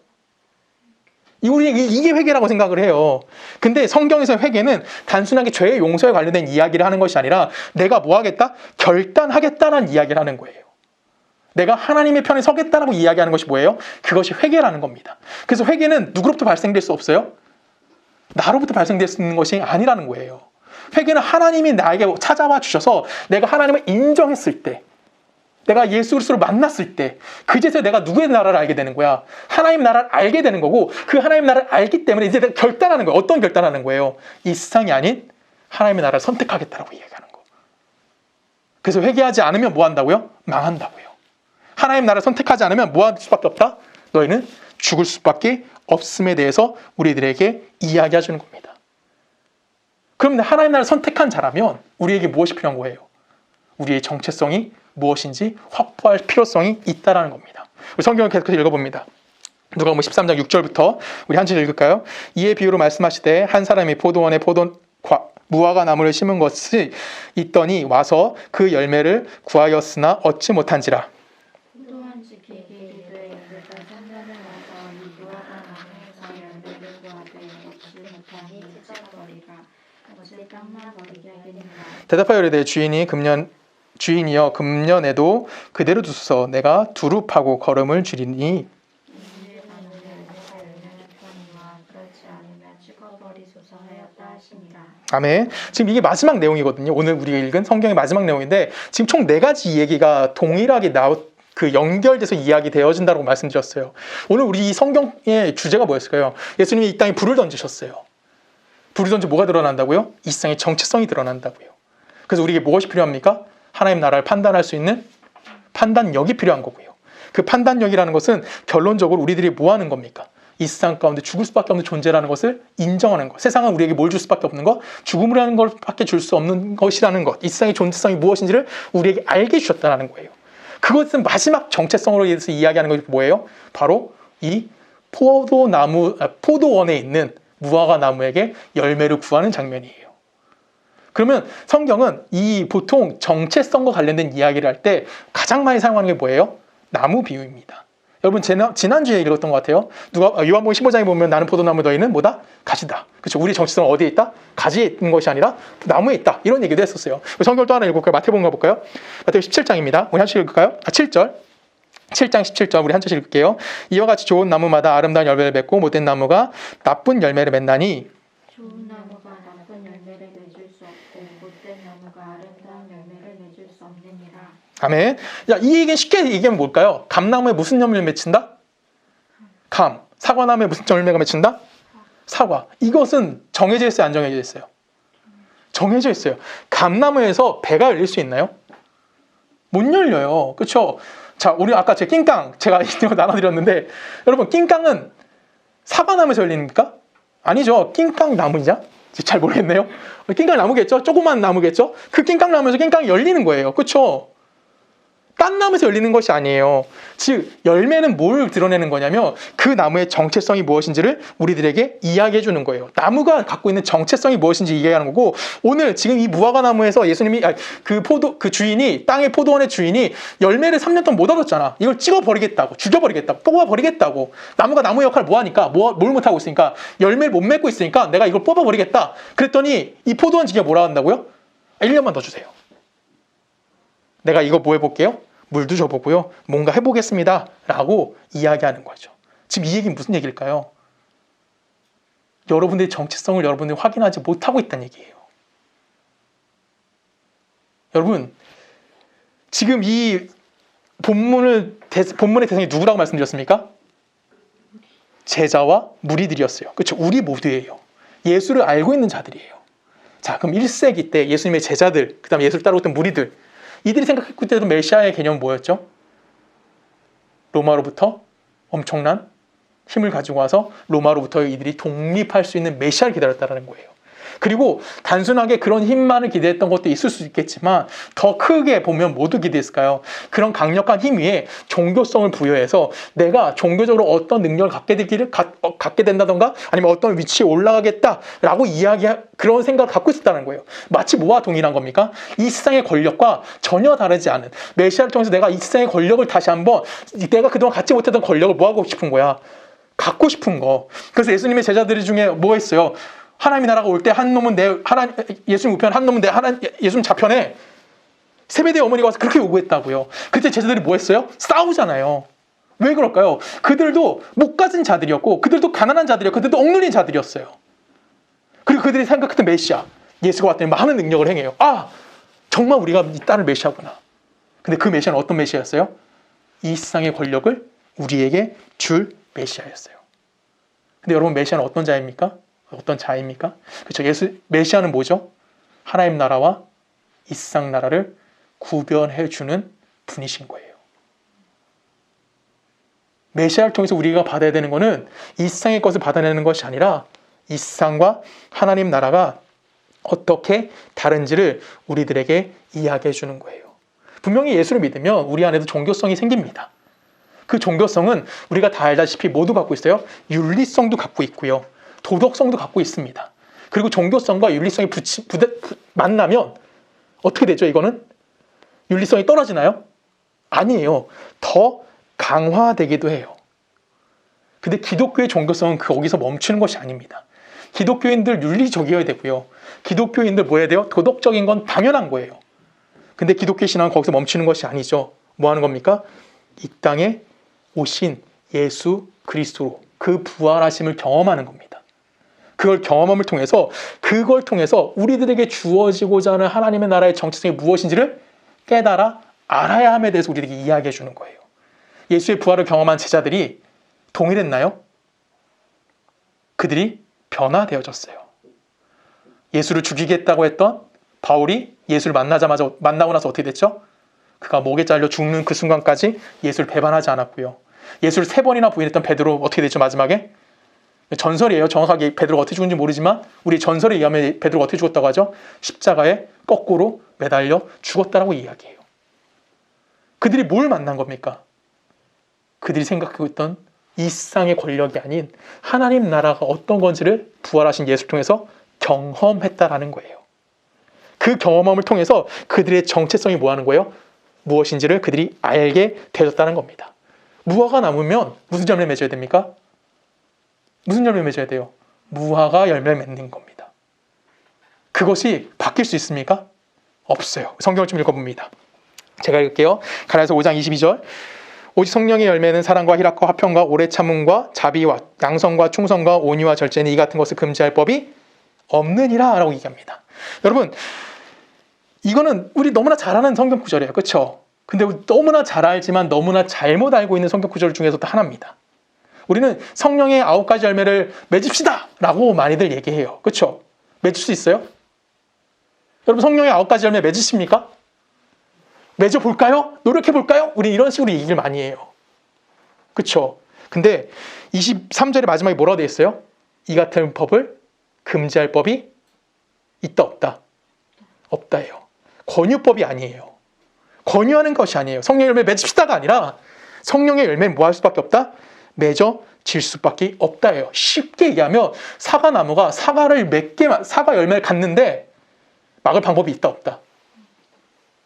이게 회개라고 생각을 해요. 근데 성경에서 회개는 단순하게 죄의 용서에 관련된 이야기를 하는 것이 아니라 내가 뭐 하겠다? 결단하겠다라는 이야기를 하는 거예요. 내가 하나님의 편에 서겠다라고 이야기하는 것이 뭐예요? 그것이 회개라는 겁니다. 그래서 회개는 누구로부터 발생될 수 없어요? 나로부터 발생될 수 있는 것이 아니라는 거예요. 회개는 하나님이 나에게 찾아와 주셔서 내가 하나님을 인정했을 때, 내가 예수 그리스도를 만났을 때 그제서 내가 누구의 나라를 알게 되는 거야? 하나님 나라를 알게 되는 거고 그 하나님 나라를 알기 때문에 이제 내가 결단하는 거야. 어떤 결단하는 거예요? 이 세상이 아닌 하나님의 나라를 선택하겠다라고 이야기하는 거. 그래서 회개하지 않으면 뭐 한다고요? 망한다고요. 하나님 나라를 선택하지 않으면 뭐 할 수밖에 없다? 너희는 죽을 수밖에 없음에 대해서 우리들에게 이야기해 주는 겁니다. 그럼 하나님 나라를 선택한 자라면 우리에게 무엇이 필요한 거예요? 우리의 정체성이 무엇인지 확보할 필요성이 있다는 겁니다. 우리 성경을 계속해서 읽어봅니다. 누가복음 13장 6절부터 우리 한 절 읽을까요? 이에 비유로 말씀하시되 한 사람이 포도원에 무화과 나무를 심은 것이 있더니 와서 그 열매를 구하였으나 얻지 못한지라. 또한 지키기 이르되 그가 산전을 와서 이 무화과 나무에서 열매를 구하되 얻지 못하니 찢어버리라. 어찌 땅만 버리게 하겠느냐. 대답하여 이르되 주인이여 금년에도 그대로 두소서 내가 두루 파고 거름을 줄이니 아멘. 지금 이게 마지막 내용이거든요. 오늘 우리가 읽은 성경의 마지막 내용인데 지금 총 4가지 얘기가 동일하게 연결돼서 이야기되어진다고 말씀드렸어요. 오늘 우리 이 성경의 주제가 뭐였을까요? 예수님이 이 땅에 불을 던지셨어요. 불을 던져 뭐가 드러난다고요? 이 세상의 정체성이 드러난다고요. 그래서 우리에게 무엇이 필요합니까? 하나님 나라를 판단할 수 있는 판단력이 필요한 거고요. 그 판단력이라는 것은 결론적으로 우리들이 뭐 하는 겁니까? 이 세상 가운데 죽을 수밖에 없는 존재라는 것을 인정하는 것. 세상은 우리에게 뭘 줄 수밖에 없는 것? 죽음이라는 것밖에 줄 수 없는 것이라는 것. 이 세상의 존재성이 무엇인지를 우리에게 알게 해주셨다는 거예요. 그것은 마지막 정체성으로 대해서 이야기하는 것이 뭐예요? 바로 이 포도원에 있는 무화과 나무에게 열매를 구하는 장면이에요. 그러면 성경은 이 보통 정체성과 관련된 이야기를 할 때 가장 많이 사용하는 게 뭐예요? 나무 비유입니다. 여러분 지난주에 읽었던 것 같아요. 요한복음 15장에 보면 나는 포도나무 너희는 뭐다? 가지다. 그렇죠? 우리 정체성은 어디에 있다? 가지에 있는 것이 아니라 나무에 있다. 이런 얘기도 했었어요. 성경 또 하나 읽어볼까요? 마태복음 가볼까요? 마태복음 17장입니다. 우리 한 절 읽을까요? 7절. 7장 17절 우리 한 절 읽을게요. 이와 같이 좋은 나무마다 아름다운 열매를 맺고 못된 나무가 나쁜 열매를 맺나니 좋은 나무가 나쁜 열매를 맺을 수 없고 못된 나무가 아름다운 열매를 맺을 수 없느니라. 아멘. 이 얘기는 쉽게 얘기하면 뭘까요? 감나무에 무슨 열매를 맺힌다? 감. 사과나무에 무슨 열매가 맺힌다? 사과. 이것은 정해져 있어요, 안 정해져 있어요? 정해져 있어요. 감나무에서 배가 열릴 수 있나요? 못 열려요. 그렇죠? 자, 우리 아까 제 낑깡 제가 이거 나눠드렸는데, 여러분 낑깡은 사과나무에서 열립니까? 아니죠. 낑깡 나무냐? 잘 모르겠네요. 낑깡 나무겠죠? 조그만 나무겠죠? 그 낑깡 나무에서 낑깡이 열리는 거예요. 그렇죠? 딴 나무에서 열리는 것이 아니에요. 즉 열매는 뭘 드러내는 거냐면 그 나무의 정체성이 무엇인지를 우리들에게 이야기해 주는 거예요. 나무가 갖고 있는 정체성이 무엇인지 이야기하는 거고, 오늘 지금 이 무화과 나무에서 예수님이 그 주인이, 땅의 포도원의 주인이 열매를 3년 동안 못 얻었잖아. 이걸 찍어 버리겠다고, 죽여 버리겠다고, 뽑아 버리겠다고. 나무가 나무 역할 뭐 하니까, 뭘 못 하고 있으니까, 열매를 못 맺고 있으니까 내가 이걸 뽑아 버리겠다. 그랬더니 이 포도원 지기가 뭐라 한다고요? 1년만 더 주세요. 내가 이거 뭐 해볼게요? 물도 줘보고요. 뭔가 해보겠습니다. 라고 이야기하는 거죠. 지금 이 얘기는 무슨 얘기일까요? 여러분들의 정체성을 여러분들이 확인하지 못하고 있다는 얘기예요. 여러분, 지금 이 본문의 대상이 누구라고 말씀드렸습니까? 제자와 무리들이었어요. 그렇죠? 우리 모두예요. 예수를 알고 있는 자들이에요. 자, 그럼 1세기 때 예수님의 제자들, 그 다음에 예수를 따르고 있던 무리들, 이들이 생각했을 때도 메시아의 개념은 뭐였죠? 로마로부터 엄청난 힘을 가지고 와서 로마로부터 이들이 독립할 수 있는 메시아를 기다렸다는 거예요. 그리고 단순하게 그런 힘만을 기대했던 것도 있을 수 있겠지만 더 크게 보면 모두 기대했을까요? 그런 강력한 힘 위에 종교성을 부여해서 내가 종교적으로 어떤 능력을 갖게 된다던가 아니면 어떤 위치에 올라가겠다라고 그런 생각을 갖고 있었다는 거예요. 마치 뭐와 동일한 겁니까? 이 세상의 권력과 전혀 다르지 않은 메시아를 통해서 내가 이 세상의 권력을 다시 한번 내가 그동안 갖지 못했던 권력을 뭐 하고 싶은 거야? 갖고 싶은 거. 그래서 예수님의 제자들 중에 뭐 했어요? 하나님의 나라가 올 때 한 놈은 예수님 우편, 한 놈은 예수님 좌편에 세베대의 어머니가 와서 그렇게 요구했다고요. 그때 제자들이 뭐 했어요? 싸우잖아요. 왜 그럴까요? 그들도 못 가진 자들이었고, 그들도 가난한 자들이었고, 그들도 억눌린 자들이었어요. 그리고 그들이 생각했던 메시아, 예수가 왔더니 많은 능력을 행해요. 아, 정말 우리가 이 딸을 메시아구나. 근데 그 메시아는 어떤 메시아였어요? 이 세상의 권력을 우리에게 줄 메시아였어요. 근데 여러분, 메시아는 어떤 자입니까? 어떤 자입니까? 그렇죠. 메시아는 뭐죠? 하나님 나라와 이 세상 나라를 구별해 주는 분이신 거예요. 메시아를 통해서 우리가 받아야 되는 것은 이 세상의 것을 받아내는 것이 아니라 이 세상과 하나님 나라가 어떻게 다른지를 우리들에게 이야기해 주는 거예요. 분명히 예수를 믿으면 우리 안에도 종교성이 생깁니다. 그 종교성은 우리가 다 알다시피 모두 갖고 있어요. 윤리성도 갖고 있고요. 도덕성도 갖고 있습니다. 그리고 종교성과 윤리성이 만나면 어떻게 되죠? 이거는 윤리성이 떨어지나요? 아니에요. 더 강화되기도 해요. 근데 기독교의 종교성은 거기서 멈추는 것이 아닙니다. 기독교인들 윤리적이어야 되고요. 기독교인들 뭐 해야 돼요? 도덕적인 건 당연한 거예요. 근데 기독교 신앙은 거기서 멈추는 것이 아니죠. 뭐 하는 겁니까? 이 땅에 오신 예수 그리스도로 그 부활하심을 경험하는 겁니다. 그걸 경험함을 통해서 그걸 통해서 우리들에게 주어지고자 하는 하나님의 나라의 정체성이 무엇인지를 깨달아 알아야 함에 대해서 우리에게 이야기해 주는 거예요. 예수의 부활을 경험한 제자들이 동일했나요? 그들이 변화되어졌어요. 예수를 죽이겠다고 했던 바울이 예수를 만나고 나서 어떻게 됐죠? 그가 목에 잘려 죽는 그 순간까지 예수를 배반하지 않았고요. 예수를 3번이나 부인했던 베드로 어떻게 됐죠? 마지막에? 전설이에요. 정확하게 베드로가 어떻게 죽은지 모르지만 우리 전설에 의하면 베드로가 어떻게 죽었다고 하죠? 십자가에 거꾸로 매달려 죽었다라고 이야기해요. 그들이 뭘 만난 겁니까? 그들이 생각하고 있던 이 세상의 권력이 아닌 하나님 나라가 어떤 건지를 부활하신 예수를 통해서 경험했다라는 거예요. 그 경험함을 통해서 그들의 정체성이 뭐 하는 거예요? 무엇인지를 그들이 알게 되었다는 겁니다. 무화과 나무면 무슨 열매 맺어야 됩니까? 무슨 열매 맺어야 돼요? 무화과 열매 맺는 겁니다. 그것이 바뀔 수 있습니까? 없어요. 성경을 좀 읽어봅니다. 제가 읽을게요. 가라에서 5장 22절. 오직 성령의 열매는 사랑과 희락과 화평과 오래 참음과 자비와 양성과 충성과 온유와 절제는 이 같은 것을 금지할 법이 없느니라 라고 얘기합니다. 여러분, 이거는 우리 너무나 잘 아는 성경 구절이에요. 그렇죠? 근데 너무나 잘 알지만 너무나 잘못 알고 있는 성경 구절 중에서도 하나입니다. 우리는 성령의 9가지 열매를 맺읍시다 라고 많이들 얘기해요. 그렇죠? 맺을 수 있어요? 여러분 성령의 9가지 열매 맺으십니까? 맺어볼까요? 노력해볼까요? 우리 이런 식으로 얘기를 많이 해요. 그렇죠? 근데 23절의 마지막에 뭐라고 되어 있어요? 이 같은 법을 금지할 법이 있다 없다? 없다예요. 권유법이 아니에요. 권유하는 것이 아니에요. 성령의 열매 맺읍시다가 아니라 성령의 열매는 뭐 할 수밖에 없다? 맺어질 수밖에 없다예요. 쉽게 얘기하면 사과나무가 사과 열매를 갖는데 막을 방법이 있다 없다?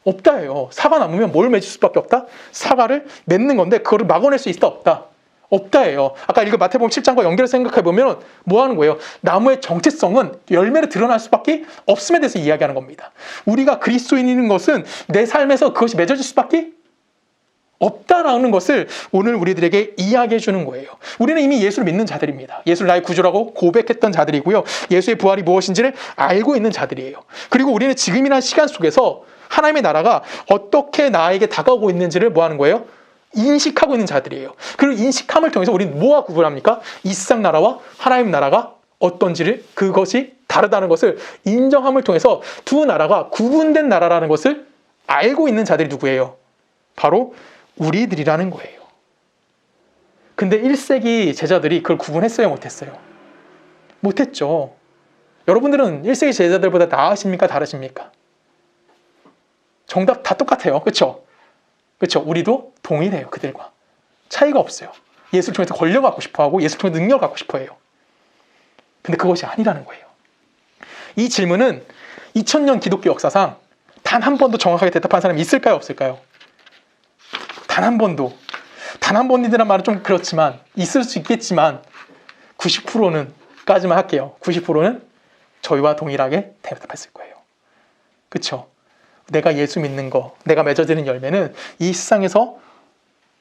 없다예요. 사과나무면 뭘 맺을 수밖에 없다? 사과를 맺는 건데 그거를 막아낼 수 있다 없다? 없다예요. 아까 읽은 마태복음 7장과 연결해서 생각해보면 뭐 하는 거예요? 나무의 정체성은 열매로 드러날 수밖에 없음에 대해서 이야기하는 겁니다. 우리가 그리스도인인 것은 내 삶에서 그것이 맺어질 수밖에 없다라는 것을 오늘 우리들에게 이야기해 주는 거예요. 우리는 이미 예수를 믿는 자들입니다. 예수를 나의 구주라고 고백했던 자들이고요. 예수의 부활이 무엇인지를 알고 있는 자들이에요. 그리고 우리는 지금이라는 시간 속에서 하나님의 나라가 어떻게 나에게 다가오고 있는지를 뭐 하는 거예요? 인식하고 있는 자들이에요. 그리고 인식함을 통해서 우리는 뭐와 구분합니까? 이 세상 나라와 하나님 나라가 어떤지를, 그것이 다르다는 것을 인정함을 통해서 두 나라가 구분된 나라라는 것을 알고 있는 자들이 누구예요? 바로 우리들이라는 거예요. 근데 1세기 제자들이 그걸 구분했어요? 못했어요? 못했죠. 여러분들은 1세기 제자들보다 나으십니까? 다르십니까? 정답 다 똑같아요. 그렇죠? 그렇죠? 우리도 동일해요. 그들과. 차이가 없어요. 예수를 통해서 권력 갖고 싶어하고 예수를 통해서 능력 갖고 싶어해요. 근데 그것이 아니라는 거예요. 이 질문은 2000년 기독교 역사상 단 한 번도 정확하게 대답한 사람이 있을까요? 없을까요? 단 한 번도. 단 한 번이라는 말은 좀 그렇지만 있을 수 있겠지만 90%는 까지만 할게요. 90%는 저희와 동일하게 대답했을 거예요. 그렇죠? 내가 예수 믿는 거, 내가 맺어지는 열매는 이 세상에서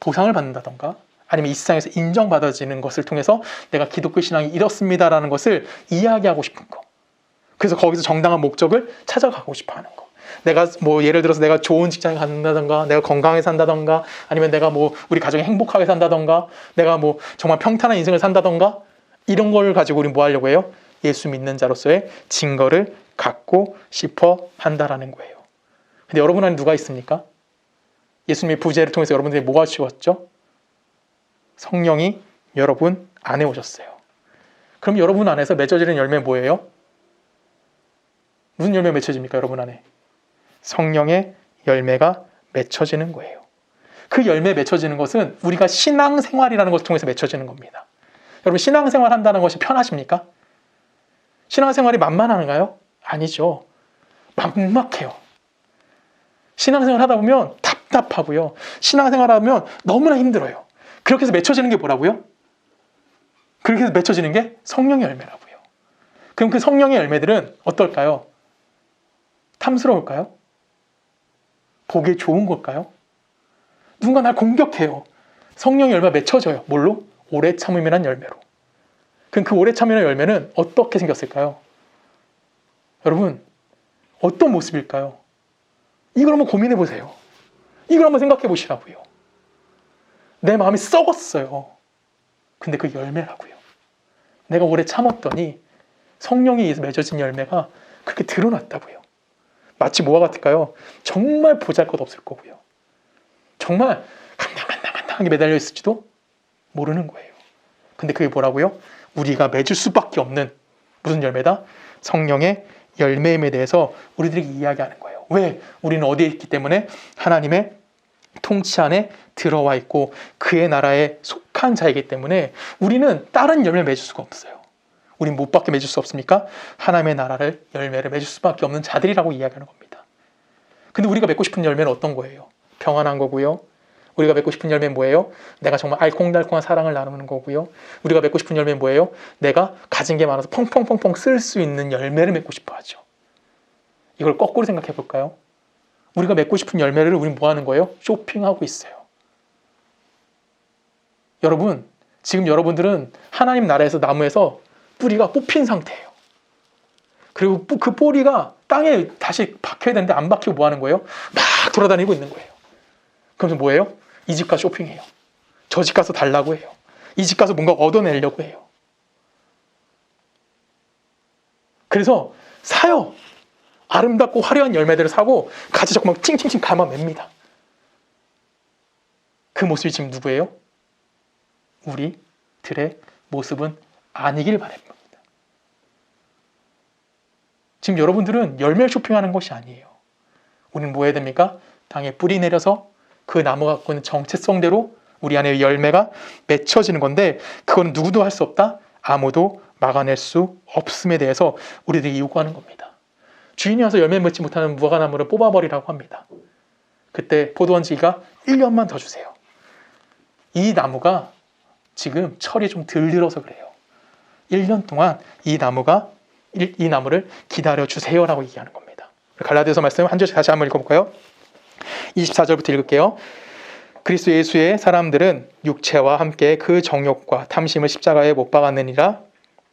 보상을 받는다던가 아니면 이 세상에서 인정받아지는 것을 통해서 내가 기독교 신앙이 이렇습니다라는 것을 이야기하고 싶은 거. 그래서 거기서 정당한 목적을 찾아가고 싶어 하는 거. 내가 뭐 예를 들어서 내가 좋은 직장에 간다던가 내가 건강하게 산다던가 아니면 내가 뭐 우리 가정이 행복하게 산다던가 내가 뭐 정말 평탄한 인생을 산다던가 이런 걸 가지고 우리 뭐 하려고 해요? 예수 믿는 자로서의 증거를 갖고 싶어 한다라는 거예요. 근데 여러분 안에 누가 있습니까? 예수님의 부재를 통해서 여러분들이 뭐가 주었죠? 성령이 여러분 안에 오셨어요. 그럼 여러분 안에서 맺어지는 열매는 뭐예요? 무슨 열매가 맺혀집니까? 여러분 안에 성령의 열매가 맺혀지는 거예요. 그 열매 맺혀지는 것은 우리가 신앙생활이라는 것을 통해서 맺혀지는 겁니다. 여러분 신앙생활 한다는 것이 편하십니까? 신앙생활이 만만한가요? 아니죠. 막막해요. 신앙생활 하다 보면 답답하고요. 신앙생활 하면 너무나 힘들어요. 그렇게 해서 맺혀지는 게 뭐라고요? 그렇게 해서 맺혀지는 게 성령의 열매라고요. 그럼 그 성령의 열매들은 어떨까요? 탐스러울까요? 보기에 좋은 걸까요? 누군가 날 공격해요. 성령의 열매가 맺혀져요. 뭘로? 오래 참음이란 열매로. 그럼 그 오래 참음이란 열매는 어떻게 생겼을까요? 여러분 어떤 모습일까요? 이걸 한번 고민해 보세요. 이걸 한번 생각해 보시라고요. 내 마음이 썩었어요. 근데 그 열매라고요. 내가 오래 참았더니 성령에 의해서 맺어진 열매가 그렇게 드러났다고요. 마치 뭐와 같을까요? 정말 보잘것없을 거고요. 정말 간당간당하게 매달려 있을지도 모르는 거예요. 근데 그게 뭐라고요? 우리가 맺을 수밖에 없는 무슨 열매다? 성령의 열매임에 대해서 우리들에게 이야기하는 거예요. 왜? 우리는 어디에 있기 때문에 하나님의 통치 안에 들어와 있고 그의 나라에 속한 자이기 때문에 우리는 다른 열매를 맺을 수가 없어요. 우린 못밖에 맺을 수 없습니까? 하나님의 나라를 열매를 맺을 수밖에 없는 자들이라고 이야기하는 겁니다. 근데 우리가 맺고 싶은 열매는 어떤 거예요? 평안한 거고요. 우리가 맺고 싶은 열매는 뭐예요? 내가 정말 알콩달콩한 사랑을 나누는 거고요. 우리가 맺고 싶은 열매는 뭐예요? 내가 가진 게 많아서 펑펑펑펑 쓸 수 있는 열매를 맺고 싶어 하죠. 이걸 거꾸로 생각해 볼까요? 우리가 맺고 싶은 열매를 우리는 뭐 하는 거예요? 쇼핑하고 있어요. 여러분, 지금 여러분들은 하나님 나라에서 나무에서 뿌리가 뽑힌 상태예요. 그리고 그 뿌리가 땅에 다시 박혀야 되는데 안 박히고 뭐 하는 거예요? 막 돌아다니고 있는 거예요. 그러면서 뭐예요? 이 집 가서 쇼핑해요. 저 집 가서 달라고 해요. 이 집 가서 뭔가 얻어내려고 해요. 그래서 사요. 아름답고 화려한 열매들을 사고 같이 자꾸 막 칭칭칭 감아냅니다. 그 모습이 지금 누구예요? 우리들의 모습은 아니길 바랍니다. 지금 여러분들은 열매 쇼핑하는 것이 아니에요. 우리는 뭐 해야 됩니까? 땅에 뿌리 내려서 그 나무가 갖고 있는 정체성대로 우리 안에 열매가 맺혀지는 건데, 그건 누구도 할 수 없다? 아무도 막아낼 수 없음에 대해서 우리들이 요구하는 겁니다. 주인이 와서 열매 맺지 못하는 무화과나무를 뽑아버리라고 합니다. 그때 포도원지기가 1년만 더 주세요. 이 나무가 지금 철이 좀 덜 들어서 그래요. 1년 동안 이 나무를 기다려주세요 라고 얘기하는 겁니다. 갈라디아서 말씀 한 절씩 다시 한번 읽어볼까요? 24절부터 읽을게요. 그리스도 예수의 사람들은 육체와 함께 그 정욕과 탐심을 십자가에 못 박았느니라.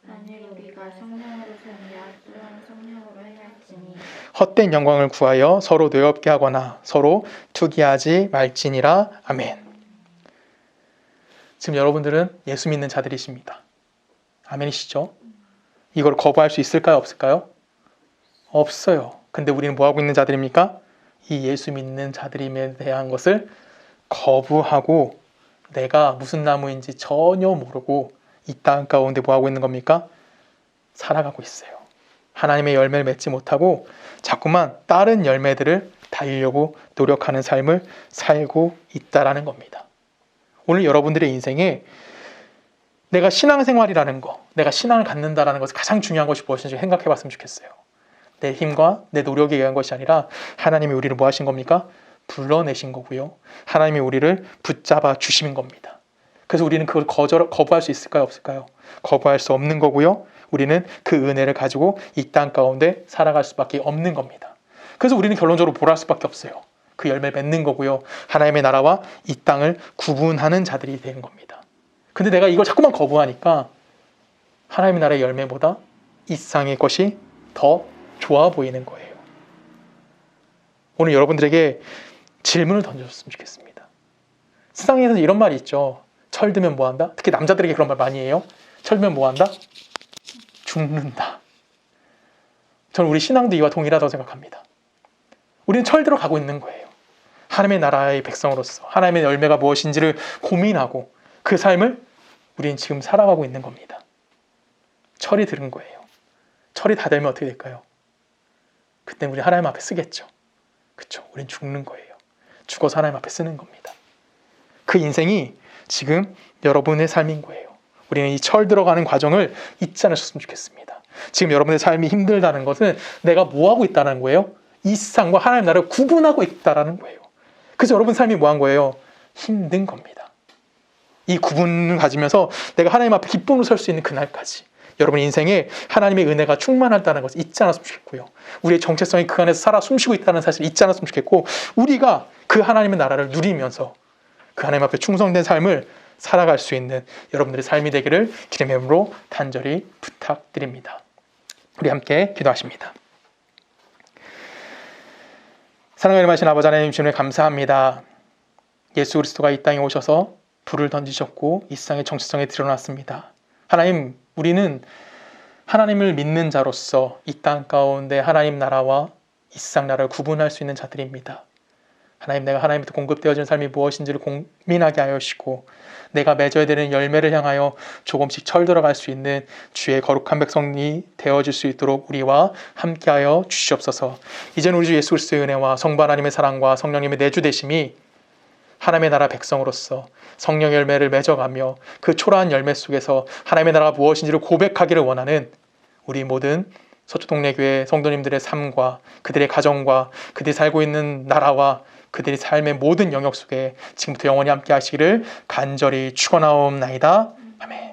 만일 우리가 성령으로 살면 또한 성령으로 행할지니 헛된 영광을 구하여 서로 뇌업게 하거나 서로 투기하지 말지니라. 아멘. 지금 여러분들은 예수 믿는 자들이십니다. 아멘이시죠? 이걸 거부할 수 있을까요? 없을까요? 없어요. 근데 우리는 뭐하고 있는 자들입니까? 이 예수 믿는 자들임에 대한 것을 거부하고 내가 무슨 나무인지 전혀 모르고 이 땅 가운데 뭐하고 있는 겁니까? 살아가고 있어요. 하나님의 열매를 맺지 못하고 자꾸만 다른 열매들을 달려고 노력하는 삶을 살고 있다라는 겁니다. 오늘 여러분들의 인생에 내가 신앙생활이라는 거, 내가 신앙을 갖는다라는 것을 가장 중요한 것이 무엇인지 생각해 봤으면 좋겠어요. 내 힘과 내 노력에 의한 것이 아니라 하나님이 우리를 뭐 하신 겁니까? 불러내신 거고요. 하나님이 우리를 붙잡아 주신 겁니다. 그래서 우리는 그걸 거부할 수 있을까요? 없을까요? 거부할 수 없는 거고요. 우리는 그 은혜를 가지고 이 땅 가운데 살아갈 수밖에 없는 겁니다. 그래서 우리는 결론적으로 뭘 할 수밖에 없어요. 그 열매를 맺는 거고요. 하나님의 나라와 이 땅을 구분하는 자들이 되는 겁니다. 근데 내가 이걸 자꾸만 거부하니까 하나님의 나라의 열매보다 이 세상의 것이 더 좋아 보이는 거예요. 오늘 여러분들에게 질문을 던져줬으면 좋겠습니다. 세상에서 이런 말이 있죠. 철들면 뭐한다? 특히 남자들에게 그런 말 많이 해요. 철들면 뭐한다? 죽는다. 저는 우리 신앙도 이와 동일하다고 생각합니다. 우리는 철들어 가고 있는 거예요. 하나님의 나라의 백성으로서 하나님의 열매가 무엇인지를 고민하고 그 삶을 우리는 지금 살아가고 있는 겁니다. 철이 들은 거예요. 철이 다 되면 어떻게 될까요? 그때 우리 하나님 앞에 쓰겠죠. 그렇죠? 우린 죽는 거예요. 죽어서 하나님 앞에 쓰는 겁니다. 그 인생이 지금 여러분의 삶인 거예요. 우리는 이 철 들어가는 과정을 잊지 않으셨으면 좋겠습니다. 지금 여러분의 삶이 힘들다는 것은 내가 뭐하고 있다는 거예요? 이 세상과 하나님 나라를 구분하고 있다는 거예요. 그래서 여러분 삶이 뭐한 거예요? 힘든 겁니다. 이 구분을 가지면서 내가 하나님 앞에 기쁨으로 설 수 있는 그날까지 여러분 인생에 하나님의 은혜가 충만하다는 것을 잊지 않았으면 좋겠고요. 우리의 정체성이 그 안에서 살아 숨쉬고 있다는 사실을 잊지 않았으면 좋겠고, 우리가 그 하나님의 나라를 누리면서 그 하나님 앞에 충성된 삶을 살아갈 수 있는 여러분들의 삶이 되기를 주님의 이름으로 간절히 부탁드립니다. 우리 함께 기도하십니다. 사랑을 임하신 아버지 하나님, 주님을 감사합니다. 예수 그리스도가 이 땅에 오셔서 불을 던지셨고 이 세상의 정체성에 드러났습니다. 하나님, 우리는 하나님을 믿는 자로서 이 땅 가운데 하나님 나라와 이 세상 나라를 구분할 수 있는 자들입니다. 하나님, 내가 하나님부터 공급되어진 삶이 무엇인지를 고민하게 하여 주시고 내가 맺어야 되는 열매를 향하여 조금씩 철들어갈 수 있는 주의 거룩한 백성이 되어질 수 있도록 우리와 함께하여 주시옵소서. 이제는 우리 주 예수 그리스도의 은혜와 성부 하나님의 사랑과 성령님의 내주 되심이 하나님의 나라 백성으로서 성령 열매를 맺어가며 그 초라한 열매 속에서 하나님의 나라가 무엇인지를 고백하기를 원하는 우리 모든 서초동네교회 성도님들의 삶과 그들의 가정과 그들이 살고 있는 나라와 그들의 삶의 모든 영역 속에 지금부터 영원히 함께 하시기를 간절히 축원하옵나이다. 아멘.